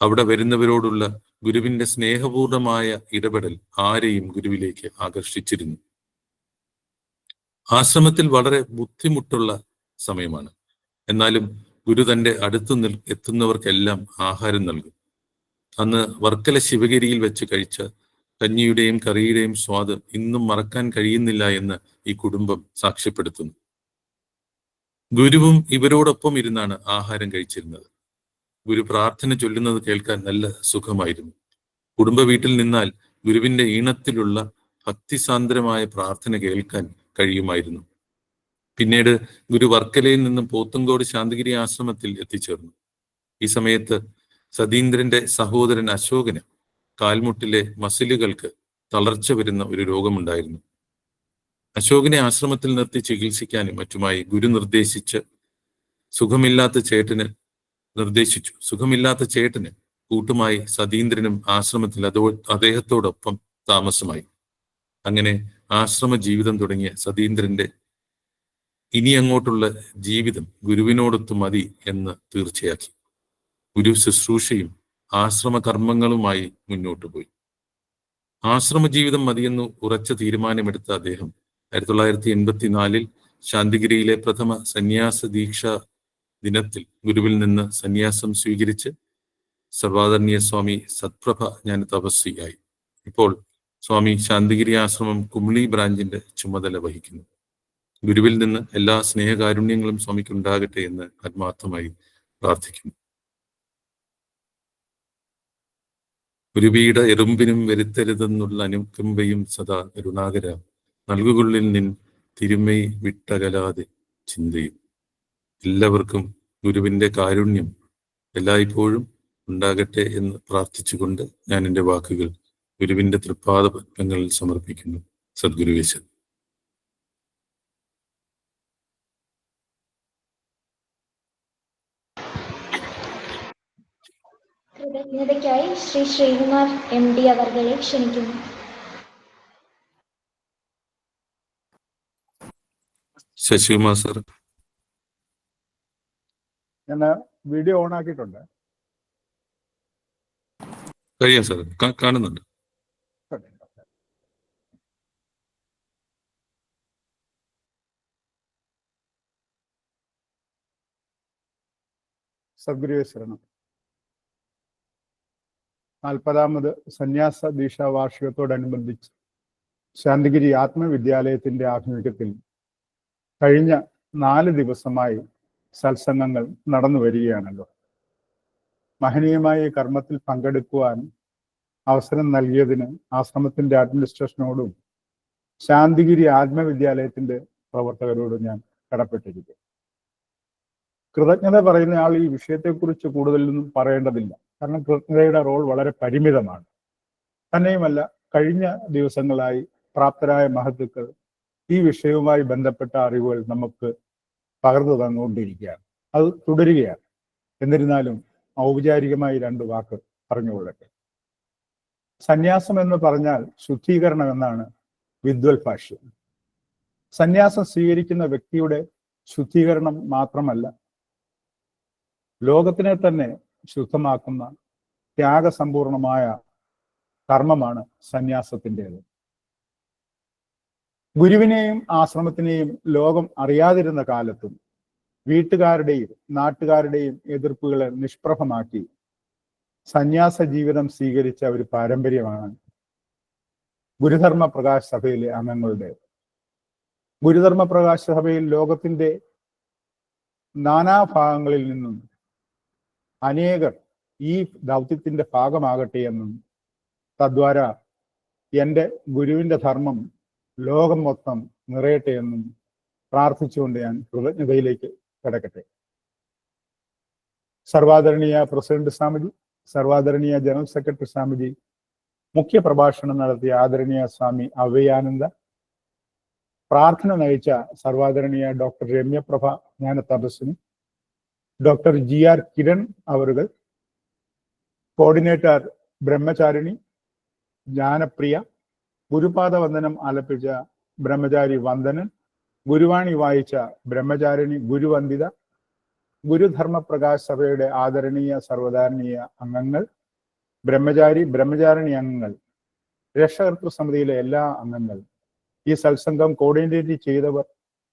അവിടെ വരുന്നവരോടുള്ള ഗുരുവിന്റെ സ്നേഹപൂർണമായ ഇടപെടൽ ആരെയും ഗുരുവിലേക്ക് ആകർഷിച്ചിരുന്നു. ആശ്രമത്തിൽ വളരെ ബുദ്ധിമുട്ടുള്ള സമയമാണ്. എന്നാലും ഗുരു തന്റെ അടുത്ത് എത്തുന്നവർക്കെല്ലാം ആഹാരം നൽകും. അന്ന് വർക്കല ശിവഗിരിയിൽ വെച്ച് കഴിച്ച കഞ്ഞിയുടെയും കറിയുടെയും സ്വാദ് ഇന്നും മറക്കാൻ കഴിയുന്നില്ല എന്ന് ഈ കുടുംബം സാക്ഷ്യപ്പെടുത്തുന്നു. ഗുരുവും ഇവരോടൊപ്പം ഇരുന്നാണ് ആഹാരം കഴിച്ചിരുന്നത്. ഗുരു പ്രാർത്ഥന ചൊല്ലുന്നത് കേൾക്കാൻ നല്ല സുഖമായിരുന്നു. കുടുംബ വീട്ടിൽ നിന്നാൽ ഗുരുവിന്റെ ഈണത്തിലുള്ള ഭക്തിസാന്ദ്രമായ പ്രാർത്ഥന കേൾക്കാൻ കഴിയുമായിരുന്നു. പിന്നീട് ഗുരു വർക്കലയിൽ നിന്നും പോത്തങ്കോട് ശാന്തിഗിരി ആശ്രമത്തിൽ എത്തിച്ചേർന്നു. ഈ സമയത്ത് സതീന്ദ്രന്റെ സഹോദരൻ അശോകന് കാൽമുട്ടിലെ മസിലുകൾക്ക് തളർച്ച വരുന്ന ഒരു രോഗമുണ്ടായിരുന്നു. അശോകനെ ആശ്രമത്തിൽ നിർത്തി ചികിത്സിക്കാനും മറ്റുമായി ഗുരു സുഖമില്ലാത്ത ചേട്ടന് കൂട്ടുമായി സതീന്ദ്രനും ആശ്രമത്തിൽ അദ്ദേഹത്തോടൊപ്പം താമസമായി. അങ്ങനെ ആശ്രമ ജീവിതം തുടങ്ങിയ സതീന്ദ്രന്റെ ഇനി അങ്ങോട്ടുള്ള ജീവിതം ഗുരുവിനോടൊത്തു മതി എന്ന് തീർച്ചയാക്കി. ഗുരു ശുശ്രൂഷയും ആശ്രമ കർമ്മങ്ങളുമായി മുന്നോട്ടു പോയി. ആശ്രമ ജീവിതം മതിയെന്ന് ഉറച്ച തീരുമാനമെടുത്ത അദ്ദേഹം 1984 ശാന്തിഗിരിയിലെ പ്രഥമ സന്യാസ ദീക്ഷാ ദിനത്തിൽ ഗുരുവിൽ നിന്ന് സന്യാസം സ്വീകരിച്ച് സർവാദരണീയ സ്വാമി സത്പ്രഭ ജ്ഞാന തപസ്വിയായി. ഇപ്പോൾ സ്വാമി ശാന്തിഗിരി ആശ്രമം കുമിളി ബ്രാഞ്ചിന്റെ ചുമതല വഹിക്കുന്നു. ഗുരുവിൽ നിന്ന് എല്ലാ സ്നേഹകാരുണ്യങ്ങളും സ്വാമിക്ക് ഉണ്ടാകട്ടെ എന്ന് ആത്മാർത്ഥമായി പ്രാർത്ഥിക്കുന്നു. ഗുരുവീട എറുമ്പിനും വരുത്തരുതെന്നുള്ള അനുകമ്പയും സദാ കരുണാകര നൽകുകൊള്ളിൽ നിൻ തിരുമൈ വിട്ടകലാതെ ചിന്തയും. എല്ലാവർക്കും ഗുരുവിന്റെ കാരുണ്യം എല്ലായ്പ്പോഴും ഉണ്ടാകട്ടെ എന്ന് പ്രാർത്ഥിച്ചുകൊണ്ട് ഞാൻ എൻ്റെ വാക്കുകൾ ഗുരുവിന്റെ തൃപ്പാദ പത്മങ്ങളിൽ സമർപ്പിക്കുന്നു. സദ്ഗുരുവേശൻ. കൃതജ്ഞതയ്ക്കായി ശ്രീ ശ്രീകുമാർ MD അവർകളെ ക്ഷണിക്കുന്നു. ശശികുമാർ സാർ. ഞാൻ വീഡിയോ ഓൺ ആക്കിയിട്ടുണ്ട്. കഴിയാം സാർ, കാണുന്നുണ്ട്. സദ്ഗുരുവേ ശരണം. 40ാമത് സന്യാസ ദീക്ഷാ വാർഷികത്തോടനുബന്ധിച്ച് ശാന്തിഗിരി ആത്മവിദ്യാലയത്തിന്റെ ആഭിമുഖ്യത്തിൽ കഴിഞ്ഞ 4 ദിവസമായി സത്സംഗങ്ങൾ നടന്നു വരികയാണല്ലോ. മഹനീയമായ കർമ്മത്തിൽ പങ്കെടുക്കുവാൻ അവസരം നൽകിയതിന് ആശ്രമത്തിന്റെ അഡ്മിനിസ്ട്രേഷനോടും ശാന്തിഗിരി ആത്മവിദ്യാലയത്തിന്റെ പ്രവർത്തകരോടും ഞാൻ കടപ്പെട്ടിരിക്കും. കൃതജ്ഞത പറയുന്ന ആൾ ഈ വിഷയത്തെക്കുറിച്ച് കൂടുതലൊന്നും പറയേണ്ടതില്ല. കാരണം കൃതജ്ഞതയുടെ റോൾ വളരെ പരിമിതമാണ്. തന്നെയുമല്ല, കഴിഞ്ഞ ദിവസങ്ങളായി പ്രാപ്തരായ മഹത്തുക്കൾ ഈ വിഷയവുമായി ബന്ധപ്പെട്ട അറിവുകൾ നമുക്ക് പകർന്നു തന്നുകൊണ്ടിരിക്കുകയാണ്. അത് തുടരുകയാണ്. എന്നിരുന്നാലും ഔപചാരികമായി 2 വാക്ക് പറഞ്ഞുകൊള്ളട്ടെ. സന്യാസം എന്ന് പറഞ്ഞാൽ ശുദ്ധീകരണം എന്നാണ് വിദ്വൽ ഭാഷ്യം. സന്യാസം സ്വീകരിക്കുന്ന വ്യക്തിയുടെ ശുദ്ധീകരണം മാത്രമല്ല, ലോകത്തിനെ തന്നെ ശുദ്ധമാക്കുന്ന ത്യാഗസമ്പൂർണമായ കർമ്മമാണ് സന്യാസത്തിൻ്റെത്. ഗുരുവിനെയും ആശ്രമത്തിനെയും ലോകം അറിയാതിരുന്ന കാലത്തും വീട്ടുകാരുടെയും നാട്ടുകാരുടെയും എതിർപ്പുകളെ നിഷ്പ്രഭമാക്കി സന്യാസ ജീവിതം സ്വീകരിച്ച ഒരു പാരമ്പര്യമാണ് ഗുരുധർമ്മ പ്രകാശ് സഭയിലെ അംഗങ്ങളുടെ. ഗുരുധർമ്മ പ്രകാശ് സഭയിൽ ലോകത്തിന്റെ നാനാഭാഗങ്ങളിൽ നിന്നും അനേകർ ഈ ദൗത്യത്തിന്റെ ഭാഗമാകട്ടെ എന്നും തദ്വാര എൻ്റെ ഗുരുവിന്റെ ധർമ്മം ലോകം മൊത്തം നിറയട്ടെ എന്നും പ്രാർത്ഥിച്ചുകൊണ്ട് ഞാൻ കൃതജ്ഞതയിലേക്ക് കിടക്കട്ടെ. സർവാദരണീയ പ്രസിഡന്റ് സ്വാമിജി, സർവാദരണീയ ജനറൽ സെക്രട്ടറി സ്വാമിജി, മുഖ്യ പ്രഭാഷണം നടത്തിയ ആദരണീയ സ്വാമി അവയാനന്ദ, പ്രാർത്ഥന നയിച്ച സർവാദരണീയ doctor Ramyaprabha Jnana Tapaswini, doctor GR Kiran അവറുകൾ, കോർഡിനേറ്റർ ബ്രഹ്മചാരിണി ജ്ഞാനപ്രിയ, ഗുരുപാദ വന്ദനം ആലപിച്ച ബ്രഹ്മചാരി വന്ദനൻ, ഗുരുവാണി വായിച്ച ബ്രഹ്മചാരിണി ഗുരുവന്ദിത, ഗുരുധർമ്മ പ്രകാശ് സഭയുടെ ആദരണീയ സർവധാരണീയ അംഗങ്ങൾ, ബ്രഹ്മചാരിണി അംഗങ്ങൾ, രക്ഷകർത്തൃ സമിതിയിലെ എല്ലാ അംഗങ്ങൾ, ഈ സത്സംഗം കോർഡിനേറ്റ് ചെയ്തവർ,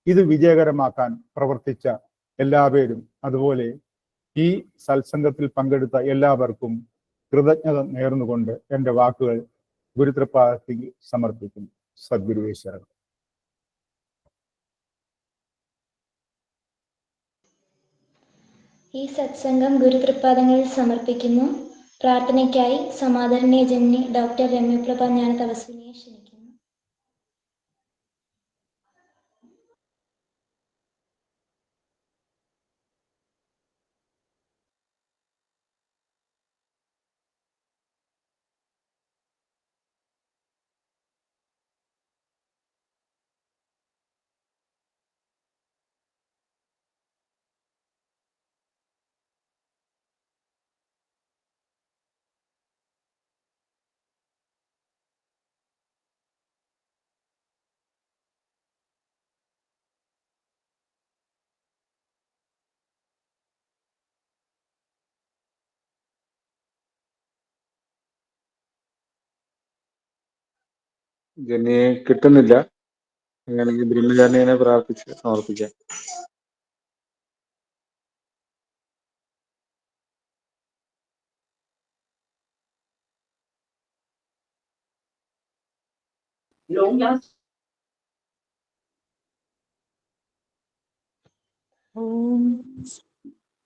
ഇത് വിജയകരമാക്കാൻ പ്രവർത്തിച്ച എല്ലാവരും, അതുപോലെ ഈ സത്സംഗത്തിൽ പങ്കെടുത്ത എല്ലാവർക്കും കൃതജ്ഞത നേർന്നുകൊണ്ട് എൻ്റെ വാക്കുകൾ ഗുരുതൃപാദത്തിൽ സമർപ്പിക്കുന്നു. സദ്ഗുരുവേശ്വരൻ. ഈ സത്സംഗം ഗുരുതൃപാദങ്ങളിൽ സമർപ്പിക്കുന്നു. പ്രാർത്ഥനയ്ക്കായി സമാദരണീയ ജനനി ഡോക്ടർ രമ്യപ്രഭ ജ്ഞാന തപസ്വിനിയെ ക്ഷണിക്കുന്നു. ജനിയെ കിട്ടുന്നില്ല. അങ്ങനെയാണെങ്കിൽ ബ്രഹ്മചാരിണിയെ പ്രാർത്ഥിച്ച് സമർപ്പിക്കാം. ഓം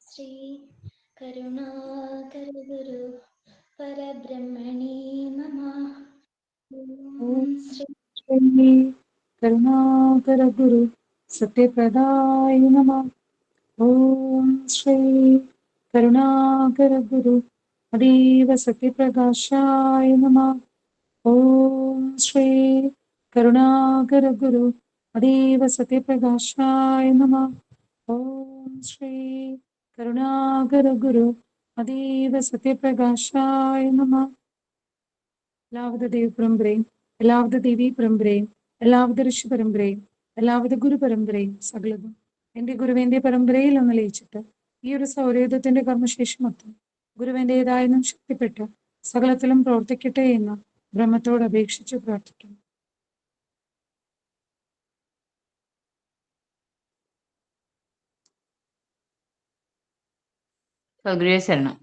ശ്രീ കരുണാകര ഗുരു പരബ്രഹ്മണേ നമഃ. ഓം ശ്രീ കരുണാകര ഗുരു സത്യപ്രദായ നമഃ. ഓം ശ്രീ കരുണാകര ഗുരു അതീവ സത്യപ്രകാശായ നമഃ. ഓം ശ്രീ കരുണാകര ഗുരു അതീവ സത്യപ്രകാശായ നമഃ. ഓം ശ്രീ കരുണാകര ഗുരു അതീവ സത്യപ്രകാശായ നമഃ. എല്ലാവിധ ദൈവപരമ്പരയും, എല്ലാവിധ ദേവീ പരമ്പരയും, എല്ലാവിധ ഋഷി പരമ്പരയും, എല്ലാവിധ ഗുരു പരമ്പരയും സകലതും എൻ്റെ ഗുരുവിൻ്റെ പരമ്പരയിൽ ഒന്ന് ലയിച്ചിട്ട് ഈ ഒരു സൗരയുധത്തിന്റെ കർമ്മശേഷമൊത്തും ഗുരുവിൻ്റെതായെന്നും ശക്തിപ്പെട്ട് സകലത്തിലും പ്രവർത്തിക്കട്ടെ എന്ന് ബ്രഹ്മത്തോട് അപേക്ഷിച്ച് പ്രാർത്ഥിക്കുന്നു. സദ്ഗുരുവേ ശരണം.